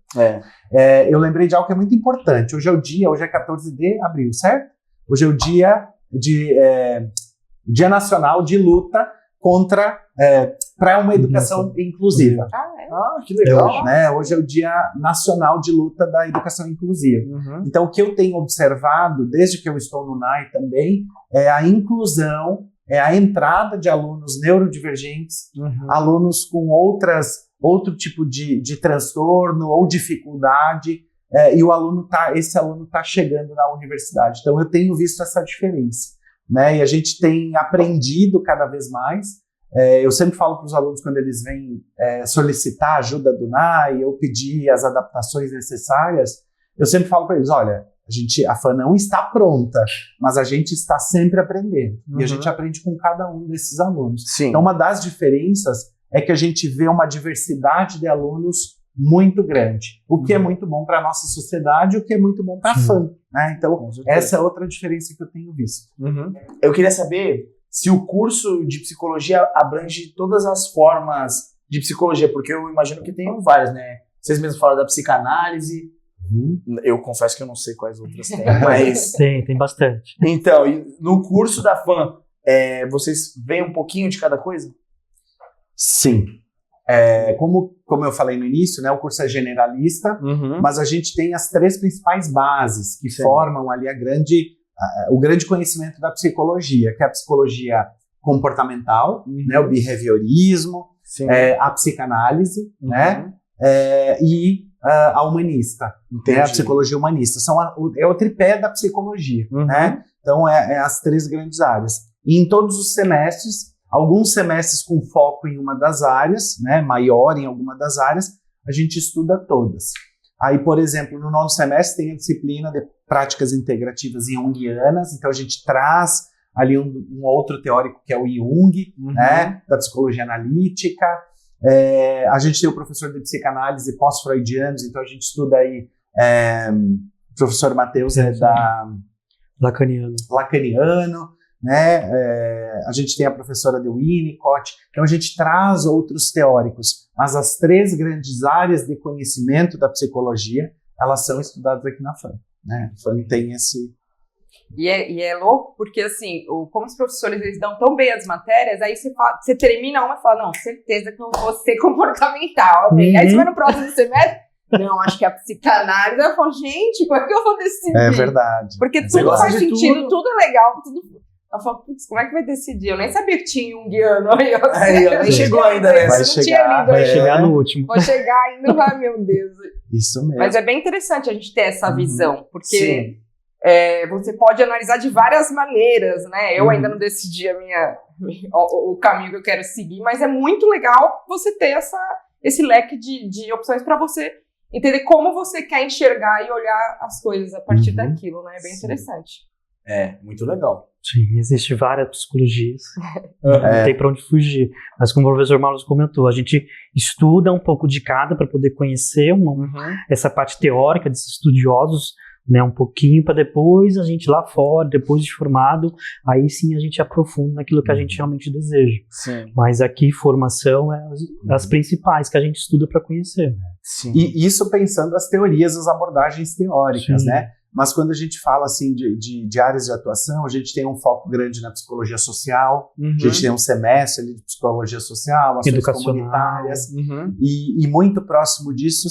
S2: Eu lembrei de algo que é muito importante. Hoje é 14 de abril, certo? Hoje é o Dia Nacional de Luta para uma educação inclusiva.
S1: Que legal.
S2: Hoje é o Dia Nacional de Luta da Educação Inclusiva. Uhum. Então, o que eu tenho observado, desde que eu estou no NAI também, é a inclusão, é a entrada de alunos neurodivergentes, alunos com outro tipo de transtorno ou dificuldade, e esse aluno está chegando na universidade. Então, eu tenho visto essa diferença. E a gente tem aprendido cada vez mais. Eu sempre falo para os alunos, quando eles vêm solicitar ajuda do NAI ou pedir as adaptações necessárias, eu sempre falo para eles, olha, a FAN não está pronta, mas a gente está sempre aprendendo. E a gente aprende com cada um desses alunos.
S1: Sim.
S2: Então, uma das diferenças é que a gente vê uma diversidade de alunos muito grande, o que é muito bom para a nossa sociedade, o que é muito bom para a FAN. Então, essa é outra diferença que eu tenho visto.
S1: Eu queria saber se o curso de psicologia abrange todas as formas de psicologia, porque eu imagino que tem várias, né? Vocês mesmos falaram da psicanálise, eu confesso que eu não sei quais outras tem, mas...
S4: Tem bastante.
S1: Então, e no curso da FAN, vocês veem um pouquinho de cada coisa?
S2: Sim. Como eu falei no início, o curso é generalista, mas a gente tem as 3 principais bases que formam ali o grande conhecimento da psicologia, que é a psicologia comportamental, o behaviorismo, a psicanálise, e a humanista, a psicologia humanista. É o tripé da psicologia. Então, as 3 grandes áreas. E em todos os semestres, alguns semestres com foco em uma das áreas, maior em alguma das áreas, a gente estuda todas. Aí, por exemplo, no 9º semestre tem a disciplina de práticas integrativas junguianas, então a gente traz ali um outro teórico que é o Jung, né, da psicologia analítica. A gente tem o professor de psicanálise pós-freudianos, então a gente estuda aí, o professor Matheus da Lacaniano, né? A gente tem a professora de Winnicott, então a gente traz outros teóricos, mas as 3 grandes áreas de conhecimento da psicologia, elas são estudadas aqui na FAM, né? A FAM tem esse...
S3: E é louco, porque assim, como os professores eles dão tão bem as matérias, aí você termina uma e fala, não, certeza que eu vou ser comportamental. Aí você vai no próximo semestre, não, acho que a psicanálise, eu falo, gente, como é que eu vou decidir?
S2: É verdade.
S3: Porque tudo faz sentido, tudo é legal, tudo... Eu falo, putz, como é que vai decidir? Eu nem sabia que tinha junguiano aí.
S1: Nem chegou ainda, né?
S2: Vai chegar
S4: no último.
S3: Vou chegar ainda, vai, meu Deus.
S2: Isso mesmo.
S3: Mas é bem interessante a gente ter essa visão, porque você pode analisar de várias maneiras, né? Eu ainda não decidi o caminho que eu quero seguir, mas é muito legal você ter esse leque de opções para você entender como você quer enxergar e olhar as coisas a partir daquilo, né? É bem interessante.
S1: Muito legal.
S4: Sim, existem várias psicologias, não tem para onde fugir. Mas como o professor Marlos comentou, a gente estuda um pouco de cada para poder conhecer essa parte teórica desses estudiosos, né, um pouquinho, para depois a gente lá fora, depois de formado, aí sim a gente aprofunda naquilo que a gente realmente deseja.
S1: Sim.
S4: Mas aqui formação é as principais que a gente estuda para conhecer.
S2: Sim. E isso pensando as teorias, as abordagens teóricas, né? Mas quando a gente fala assim de áreas de atuação, a gente tem um foco grande na psicologia social, a gente tem um semestre ali de psicologia social, ações comunitárias, e muito próximo disso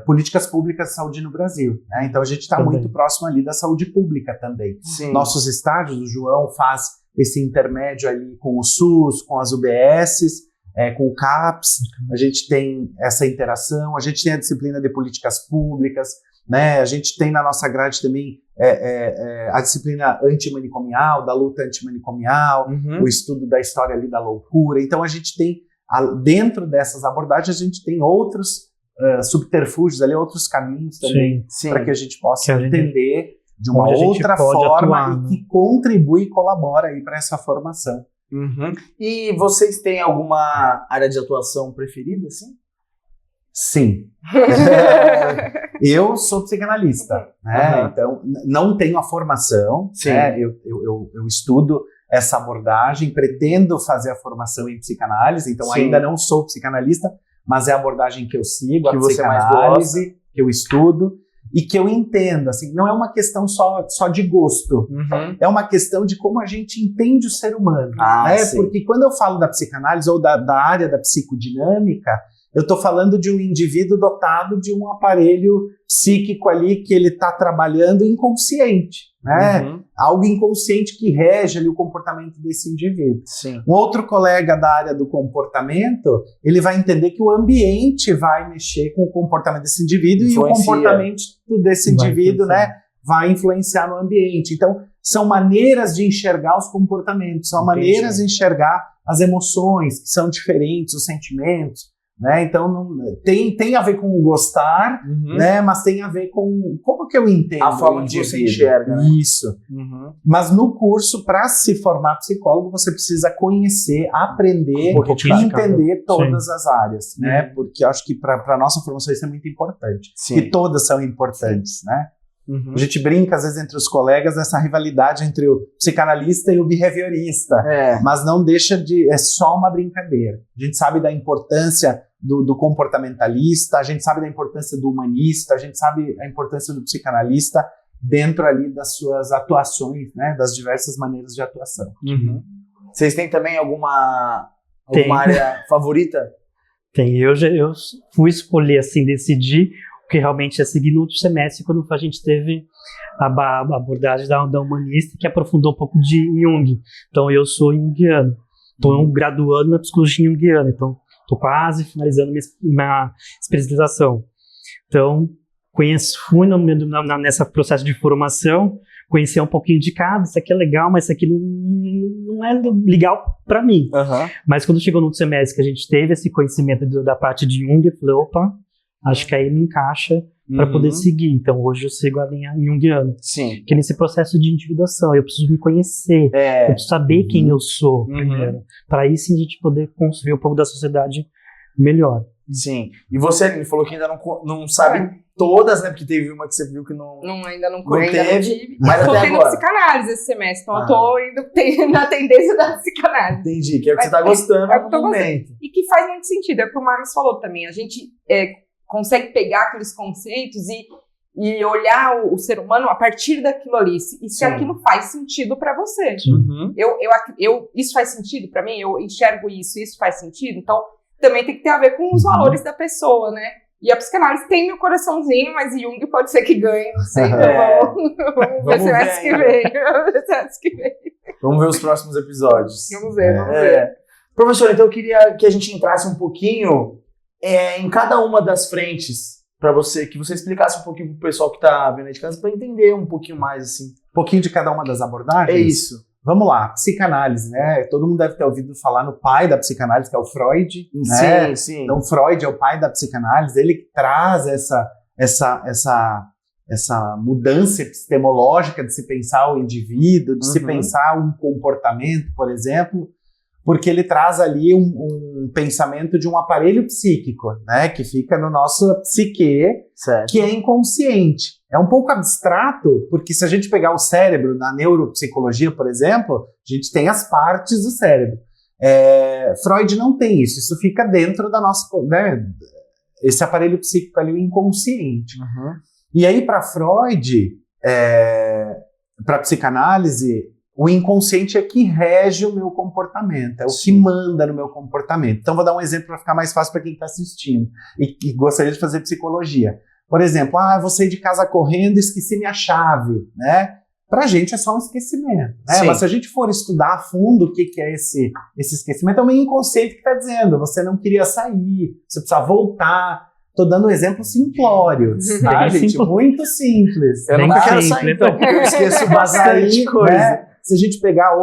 S2: políticas públicas de saúde no Brasil, né? Então a gente está muito próximo ali da saúde pública também.
S1: Sim.
S2: Nossos estágios, o João faz esse intermédio ali com o SUS, com as UBSs, com o CAPS, a gente tem essa interação, a gente tem a disciplina de políticas públicas, né? A gente tem na nossa grade também a disciplina antimanicomial, da luta antimanicomial, o estudo da história ali da loucura. Então a gente tem, dentro dessas abordagens, a gente tem outros subterfúgios ali, outros caminhos também, para que a gente possa entender de uma outra forma e que contribui e colabora aí para essa formação.
S1: E vocês têm alguma área de atuação preferida, assim?
S2: Sim. Eu sou psicanalista, né? Então não tenho a formação, né? Eu estudo essa abordagem, pretendo fazer a formação em psicanálise, então ainda não sou psicanalista, mas é a abordagem que eu sigo,
S1: que
S2: a
S1: você mais
S2: psicanálise, que eu estudo e que eu entendo, assim, não é uma questão só de gosto, é uma questão de como a gente entende o ser humano, né? Porque quando eu falo da psicanálise ou da área da psicodinâmica, eu estou falando de um indivíduo dotado de um aparelho psíquico ali que ele está trabalhando inconsciente, né? Algo inconsciente que rege ali o comportamento desse indivíduo.
S1: Sim.
S2: Um outro colega da área do comportamento, ele vai entender que o ambiente vai mexer com o comportamento desse indivíduo e o comportamento desse indivíduo, né, vai influenciar no ambiente. Então, são maneiras de enxergar os comportamentos, são maneiras de enxergar as emoções, que são diferentes, os sentimentos, né? Então tem a ver com o gostar, né? Mas tem a ver com como que eu entendo
S1: a forma que você enxerga, né?
S2: Isso. Mas no curso, para se formar psicólogo, você precisa conhecer, aprender e entender todas as áreas, né? Porque eu acho que para a nossa formação isso é muito importante. E todas são importantes, né? A gente brinca, às vezes, entre os colegas, essa rivalidade entre o psicanalista e o behaviorista, mas não deixa de... É só uma brincadeira. A gente sabe da importância do comportamentalista, a gente sabe da importância do humanista, a gente sabe a importância do psicanalista dentro ali das suas atuações, né? Das diversas maneiras de atuação.
S1: Vocês têm também alguma área favorita?
S4: Tem. Eu fui escolher, assim, decidir o que realmente é seguir no último semestre, quando a gente teve a abordagem da humanista, que aprofundou um pouco de Jung. Então, eu sou junguiano. Estou graduando na psicologia junguiana. Então, estou quase finalizando minha especialização. Então, fui nesse processo de formação, conhecer um pouquinho de cada. Isso aqui é legal, mas isso aqui não é legal para mim. Mas quando chegou no último semestre, que a gente teve esse conhecimento da parte de Jung, eu falei, opa, Acho que aí me encaixa para poder seguir. Então, hoje eu sigo a linha junguiana.
S1: Sim.
S4: Que nesse processo de individuação, eu preciso me conhecer, eu preciso saber quem eu sou primeiro, para aí sim a gente poder construir um pouco da sociedade melhor.
S1: Sim. E você, Aline, falou que ainda não sabe todas, né? Porque teve uma que você viu que
S3: ainda não
S1: teve,
S3: tive.
S1: mas
S3: eu tô
S1: até
S3: tendo
S1: agora.
S3: psicanálise esse semestre, então eu tô indo na tendência da psicanálise.
S1: Entendi, que é o que você tá gostando
S3: é o que eu
S1: no
S3: tô
S1: momento.
S3: E que faz muito sentido, é o que o Marcos falou também. A gente consegue pegar aqueles conceitos e olhar o ser humano a partir daquilo ali. E se aquilo faz sentido pra você. Isso faz sentido pra mim? Eu enxergo isso faz sentido? Então, também tem que ter a ver com os valores da pessoa, né? E a psicanálise tem meu coraçãozinho, mas Jung pode ser que ganhe, não sei. Vamos ver semestre que vem.
S1: Vamos ver os próximos episódios.
S3: Vamos ver.
S1: Professor, então eu queria que a gente entrasse um pouquinho em cada uma das frentes, para que você explicasse um pouquinho pro pessoal que tá vendo aí de casa, para entender um pouquinho mais, assim.
S2: Um pouquinho de cada uma das abordagens?
S1: É isso.
S2: Vamos lá, psicanálise, né? Todo mundo deve ter ouvido falar no pai da psicanálise, que é o Freud, né?
S1: Sim.
S2: Então, Freud é o pai da psicanálise, ele que traz essa mudança epistemológica de se pensar o indivíduo, de se pensar um comportamento, por exemplo, porque ele traz ali um pensamento de um aparelho psíquico, né? Que fica no nosso psique, que é inconsciente. É um pouco abstrato, porque se a gente pegar o cérebro, na neuropsicologia, por exemplo, a gente tem as partes do cérebro. Freud não tem isso, isso fica dentro da nossa, né, esse aparelho psíquico ali, o inconsciente. E aí, para Freud, para psicanálise, o inconsciente é que rege o meu comportamento, é o que manda no meu comportamento. Então, vou dar um exemplo para ficar mais fácil para quem está assistindo e que gostaria de fazer psicologia. Por exemplo, eu saí de casa correndo e esqueci minha chave, né? Pra gente é só um esquecimento, né? Mas se a gente for estudar a fundo o que é esse esquecimento, é um inconsciente que está dizendo, você não queria sair, você precisa voltar. Tô dando um exemplo simplório, tá, gente? Muito simples.
S1: Eu nunca quero sair, então, porque eu esqueço bastante coisa.
S2: Né? Se a gente pegar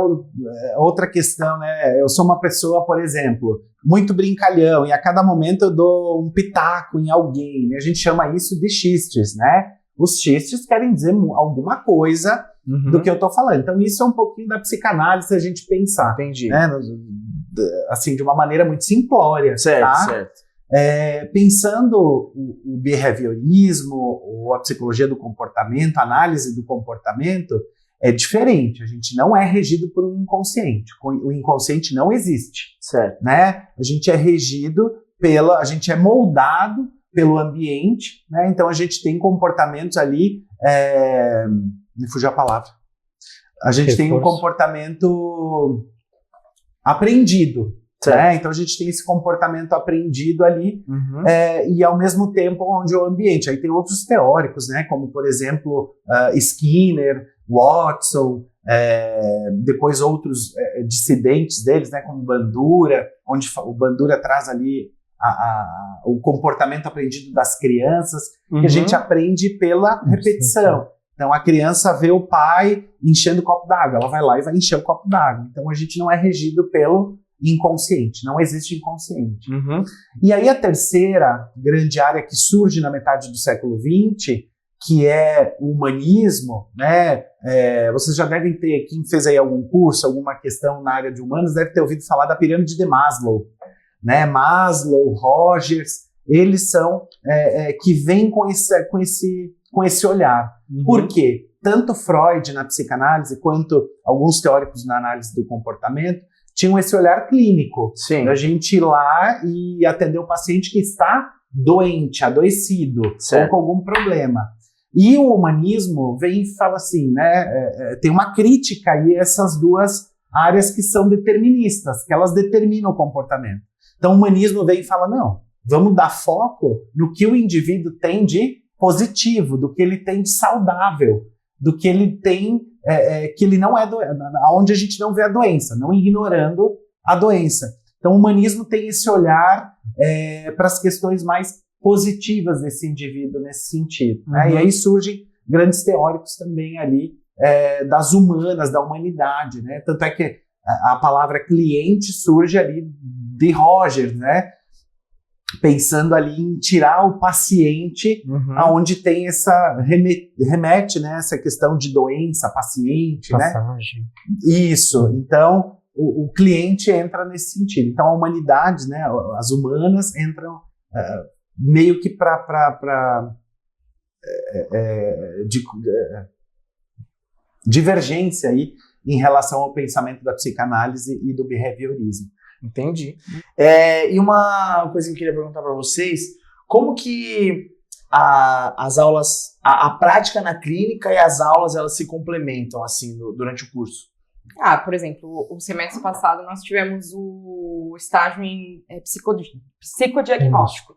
S2: outra questão, né? Eu sou uma pessoa, por exemplo, muito brincalhão, e a cada momento eu dou um pitaco em alguém, né? A gente chama isso de xistes, né? Os xistes querem dizer alguma coisa do que eu tô falando. Então, isso é um pouquinho da psicanálise, se a gente pensar.
S1: Entendi.
S2: Né? Assim, de uma maneira muito simplória.
S1: Certo.
S2: Pensando o behaviorismo, ou a psicologia do comportamento, a análise do comportamento, é diferente. A gente não é regido por um inconsciente. O inconsciente não existe.
S1: Certo.
S2: Né? A gente é regido a gente é moldado pelo ambiente, né? Então a gente tem comportamentos ali, me fugiu a palavra. A gente tem um comportamento aprendido. Né? Então a gente tem esse comportamento aprendido ali, e ao mesmo tempo onde o ambiente. Aí tem outros teóricos, né? Como por exemplo Skinner, Watson, depois outros dissidentes deles, né? Como Bandura, onde o Bandura traz ali o comportamento aprendido das crianças, que a gente aprende pela repetição. Então a criança vê o pai enchendo o copo d'água, ela vai lá e vai encher o copo d'água. Então a gente não é regido pelo inconsciente, não existe inconsciente. E aí a terceira grande área que surge na metade do século XX, que é o humanismo, né? Vocês já devem ter, quem fez aí algum curso, alguma questão na área de humanos, deve ter ouvido falar da pirâmide de Maslow, né? Maslow, Rogers, eles são que vêm com esse olhar. Por quê? Tanto Freud na psicanálise, quanto alguns teóricos na análise do comportamento, tinham esse olhar clínico.
S1: Sim.
S2: A gente ir lá e atender o paciente que está doente, adoecido, ou com algum problema. E o humanismo vem e fala assim, né, tem uma crítica aí a essas duas áreas que são deterministas, que elas determinam o comportamento. Então o humanismo vem e fala, não, vamos dar foco no que o indivíduo tem de positivo, do que ele tem de saudável, do que ele tem, que ele não é onde a gente não vê a doença, não ignorando a doença. Então o humanismo tem esse olhar para as questões mais positivas desse indivíduo nesse sentido. Né? E aí surgem grandes teóricos também ali das humanas, da humanidade. Né? Tanto é que a palavra cliente surge ali de Rogers, né? pensando ali em tirar o paciente aonde tem essa remete, né, essa questão de doença, paciente,
S4: Passagem.
S2: né? Isso. Então, o cliente entra nesse sentido. Então, a humanidade, né, as humanas entram meio que para divergência aí em relação ao pensamento da psicanálise e do behaviorismo.
S1: Entendi. E uma coisa que eu queria perguntar para vocês, como que as aulas, a prática na clínica e as aulas, elas se complementam, assim, durante o curso?
S3: Por exemplo, o semestre passado nós tivemos o estágio em psicodiagnóstico.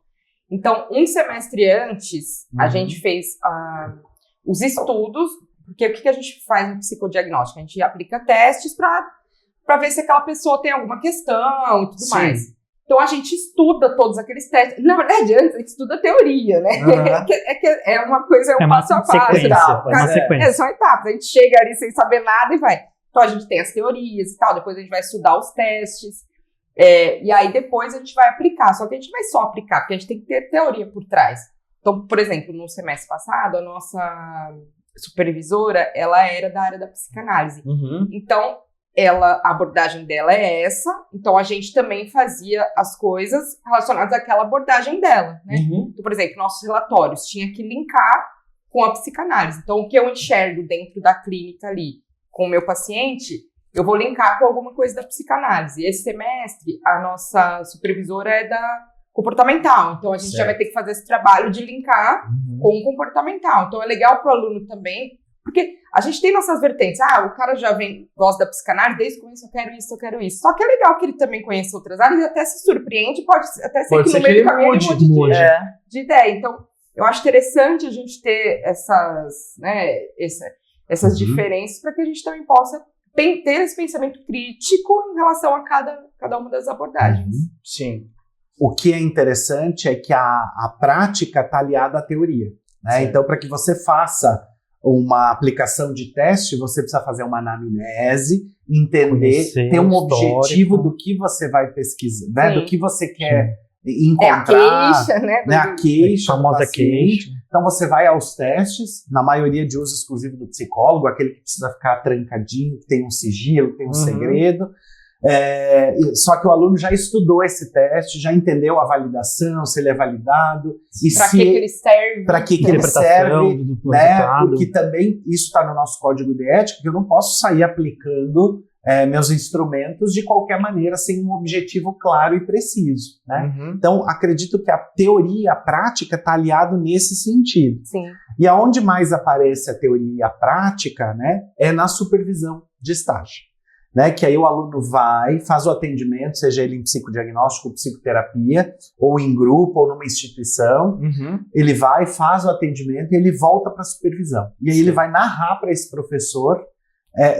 S3: Então, um semestre antes, a gente fez os estudos, porque o que a gente faz no psicodiagnóstico? A gente aplica testes para ver se aquela pessoa tem alguma questão e tudo mais. Então, a gente estuda todos aqueles testes. Na verdade, antes a gente estuda a teoria, né? É uma coisa, é um passo a passo.
S4: Sequência.
S3: São etapas. A gente chega ali sem saber nada e vai. Então, a gente tem as teorias e tal, depois a gente vai estudar os testes. E aí, depois a gente vai aplicar. Só que a gente vai só aplicar, porque a gente tem que ter teoria por trás. Então, por exemplo, no semestre passado, a nossa supervisora, ela era da área da psicanálise. Então, a abordagem dela é essa, então a gente também fazia as coisas relacionadas àquela abordagem dela, né? Então, por exemplo, nossos relatórios tinha que linkar com a psicanálise. Então, o que eu enxergo dentro da clínica ali com o meu paciente, eu vou linkar com alguma coisa da psicanálise. Esse semestre, a nossa supervisora é da comportamental, então a gente já vai ter que fazer esse trabalho de linkar com o comportamental. Então, é legal para o aluno também, porque a gente tem nossas vertentes. O cara já gosta da psicanálise, desde o começo eu quero isso. Só que é legal que ele também conheça outras áreas e até se surpreende, pode até ser que no meio do caminho ele mude de ideia. Então, eu acho interessante a gente ter essas diferenças para que a gente também possa ter esse pensamento crítico em relação a cada uma das abordagens.
S1: Sim.
S2: O que é interessante é que a prática está aliada à teoria, né? Então, para que você faça uma aplicação de teste, você precisa fazer uma anamnese, entender, ter um objetivo do que você vai pesquisar, né? Do que você quer encontrar.
S3: A queixa, né?
S2: A queixa,
S4: a famosa queixa.
S2: Então você vai aos testes, na maioria de uso exclusivo do psicólogo, aquele que precisa ficar trancadinho, que tem um sigilo, que tem um segredo. Só que o aluno já estudou esse teste, já entendeu a validação, se ele é validado,
S3: para que ele serve,
S2: para que ele serve, né? Porque também isso está no nosso código de ética, que eu não posso sair aplicando meus instrumentos de qualquer maneira sem um objetivo claro e preciso, né? Então acredito que a teoria, a prática está aliado nesse sentido.
S3: Sim.
S2: E aonde mais aparece a teoria e a prática, né, é na supervisão de estágio. Né, que aí o aluno vai, faz o atendimento, seja ele em psicodiagnóstico, psicoterapia, ou em grupo, ou numa instituição, ele vai, faz o atendimento e ele volta para a supervisão. E aí ele vai narrar para esse professor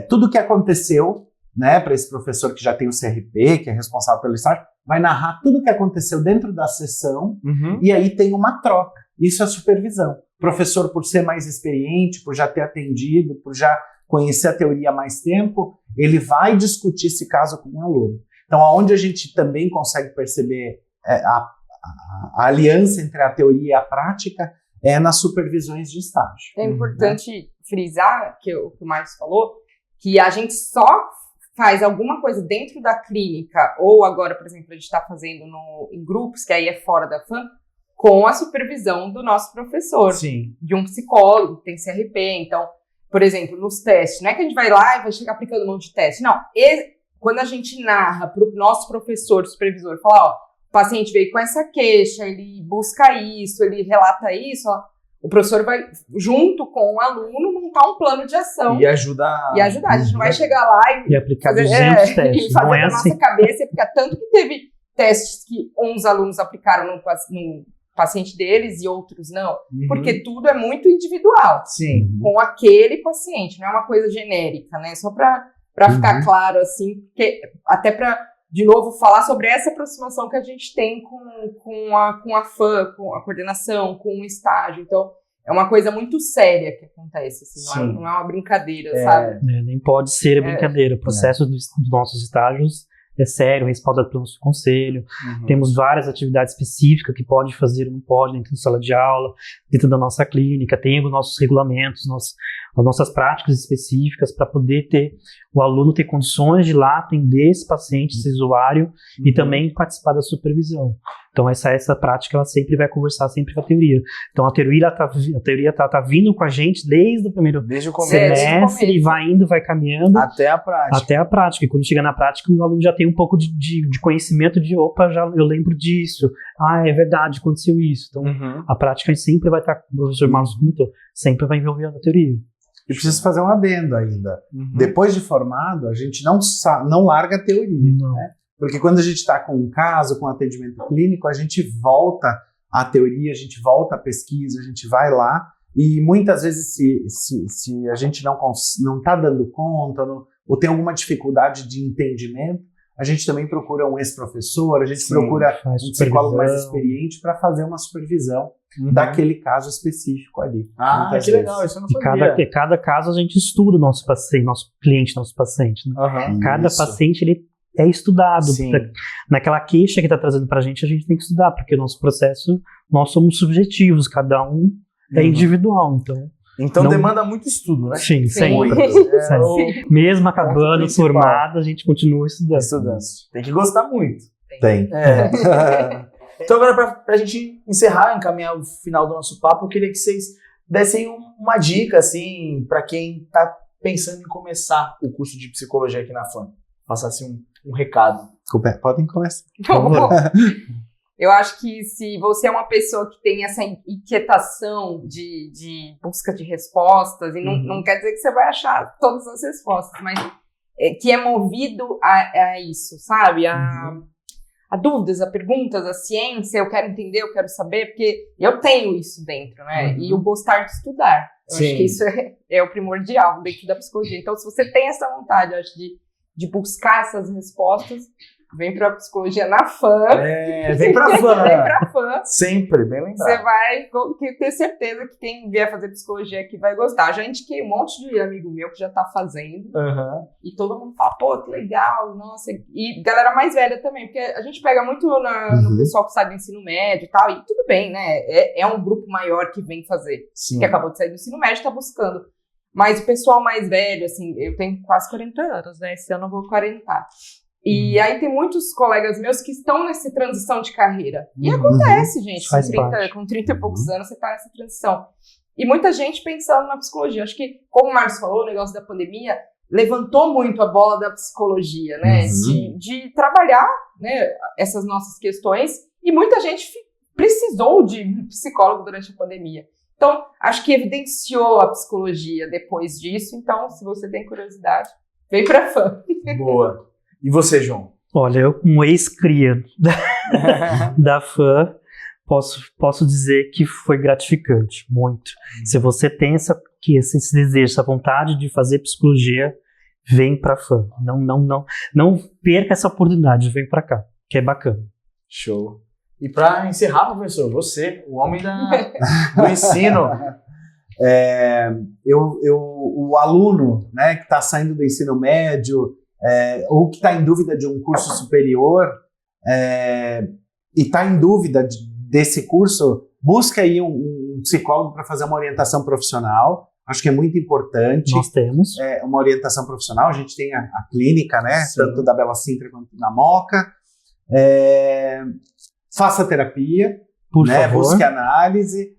S2: tudo o que aconteceu, né, para esse professor que já tem o CRP, que é responsável pelo estágio, vai narrar tudo o que aconteceu dentro da sessão, e aí tem uma troca. Isso é supervisão. O professor, por ser mais experiente, por já ter atendido, por já conhecer a teoria há mais tempo, ele vai discutir esse caso com o aluno. Então, aonde a gente também consegue perceber a aliança entre a teoria e a prática é nas supervisões de estágio.
S3: É importante frisar, que o Marcos falou, que a gente só faz alguma coisa dentro da clínica, ou agora, por exemplo, a gente está fazendo em grupos, que aí é fora da FAM, com a supervisão do nosso professor, de um psicólogo, tem CRP, então, por exemplo, nos testes, não é que a gente vai lá e vai chegar aplicando um monte de teste, não, quando a gente narra para o nosso professor, supervisor, fala, o paciente veio com essa queixa, ele busca isso, ele relata isso, o professor vai, junto com o aluno, montar um plano de ação.
S1: E ajudar.
S3: A gente não vai chegar lá
S4: e aplicar 200 testes.
S3: E fazer
S4: não é
S3: na
S4: assim.
S3: nossa cabeça, porque tanto que teve testes que uns alunos aplicaram no paciente deles e outros não. Porque tudo é muito individual.
S1: Sim.
S3: Com aquele paciente, não é uma coisa genérica, né? Só para ficar claro, assim, porque, até para, de novo, falar sobre essa aproximação que a gente tem com a FAM, com a coordenação, com o estágio. Então, é uma coisa muito séria que acontece, assim, não é uma brincadeira, sabe?
S4: Nem pode ser brincadeira. O processo dos nossos estágios é sério, respaldado pelo nosso conselho. Temos várias atividades específicas que pode fazer ou não pode dentro da sala de aula, dentro da nossa clínica, tem os nossos regulamentos, as nossas práticas específicas para poder ter o aluno ter condições de ir lá atender esse paciente, esse usuário, e também participar da supervisão. Então essa prática ela sempre vai conversar sempre com a teoria. Então a teoria tá vindo com a gente desde o
S1: começo.
S4: semestre e vai indo, vai caminhando
S1: até a prática. E
S4: quando chega na prática, o aluno já tem um pouco de conhecimento de, eu lembro disso. É verdade, aconteceu isso. Então a prática sempre vai estar, como o professor Marlos comentou, sempre vai envolver a teoria.
S2: E preciso fazer um adendo ainda. Depois de formado, a gente não larga a teoria, né? Porque quando a gente está com um caso, com atendimento clínico, a gente volta à teoria, a gente volta à pesquisa, a gente vai lá e muitas vezes se a gente não está dando conta ou tem alguma dificuldade de entendimento, a gente também procura um ex-professor, a gente procura um psicólogo mais experiente para fazer uma supervisão daquele caso específico ali.
S1: Que legal, isso eu não sabia.
S4: Cada caso a gente estuda o nosso paciente, nosso cliente, nosso paciente. Né? Cada paciente ele é estudado. Naquela queixa que está trazendo para a gente tem que estudar, porque o nosso processo, nós somos subjetivos, cada um é individual,
S1: então não demanda muito estudo, né?
S4: Sim, sempre. Mesmo acabando formado, a gente continua estudando.
S1: Tem que gostar muito.
S2: Tem.
S1: Então agora, pra gente encaminhar o final do nosso papo, eu queria que vocês dessem uma dica, assim, para quem está pensando em começar o curso de psicologia aqui na FAM. Passasse um recado.
S2: Podem começar.
S3: Eu acho que se você é uma pessoa que tem essa inquietação de busca de respostas, e não quer dizer que você vai achar todas as respostas, mas que é movido a isso, sabe? A dúvidas, a perguntas, a ciência, eu quero entender, eu quero saber, porque eu tenho isso dentro, né? E o gostar de estudar. Eu acho que isso é o primordial dentro da psicologia. Então, se você tem essa vontade, eu acho, de buscar essas respostas, vem pra psicologia na FAM.
S1: Vem pra FAM.
S3: Vem pra FAM.
S1: Sempre, bem lembrado.
S3: Você vai ter certeza que quem vier fazer psicologia aqui vai gostar. Já indiquei um monte de amigo meu que já tá fazendo. E todo mundo fala, pô, que legal, nossa. E galera mais velha também, porque a gente pega muito no pessoal que sai do ensino médio e tal, e tudo bem, né? É um grupo maior que vem fazer. Que acabou de sair do ensino médio e tá buscando. Mas o pessoal mais velho, assim, eu tenho quase 40 anos, né? Esse ano eu vou 40. E aí tem muitos colegas meus que estão nessa transição de carreira. E acontece, gente, com 30 e poucos anos você tá nessa transição. E muita gente pensando na psicologia. Acho que, como o Marcos falou, o negócio da pandemia levantou muito a bola da psicologia, né? De trabalhar, né, essas nossas questões. E muita gente precisou de psicólogo durante a pandemia. Então, acho que evidenciou a psicologia depois disso. Então, se você tem curiosidade, vem pra FAM.
S1: Boa. E você, João?
S4: Olha, eu como ex-cria da FAM, posso dizer que foi gratificante, muito. Se você tem esse desejo, essa vontade de fazer psicologia, vem pra FAM. Não perca essa oportunidade, vem pra cá, que é bacana.
S1: Show. E para encerrar, professor, você, o homem do ensino.
S2: O aluno, né, que está saindo do ensino médio, ou que está em dúvida de um curso superior, e está em dúvida desse curso, busca aí um psicólogo para fazer uma orientação profissional. Acho que é muito importante.
S4: Nós temos.
S2: Uma orientação profissional. A gente tem a clínica, né, tanto da Bela Sintra quanto da Moca. Faça terapia,
S4: por favor.
S2: Busque análise,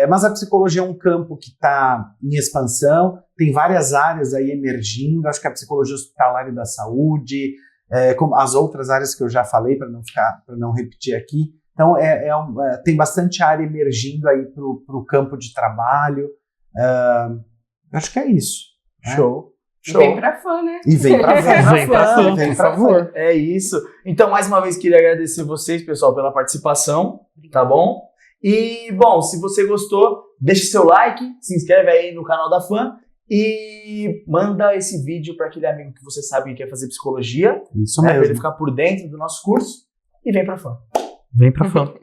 S2: mas a psicologia é um campo que está em expansão, tem várias áreas aí emergindo, acho que a psicologia hospitalar e da saúde, como as outras áreas que eu já falei, para não repetir aqui. Então, tem bastante área emergindo aí para o campo de trabalho. Acho que é isso.
S1: Show.
S3: Show. Vem pra FAM, né?
S2: E vem pra FAM.
S1: Vem pra FAM, por favor. É isso. Então, mais uma vez, queria agradecer vocês, pessoal, pela participação, tá bom? E, bom, se você gostou, deixe seu like, se inscreve aí no canal da FAM e manda esse vídeo para aquele amigo que você sabe que quer fazer psicologia.
S2: Isso mesmo.
S1: Para ele ficar por dentro do nosso curso e vem pra FAM.
S4: Vem pra FAM.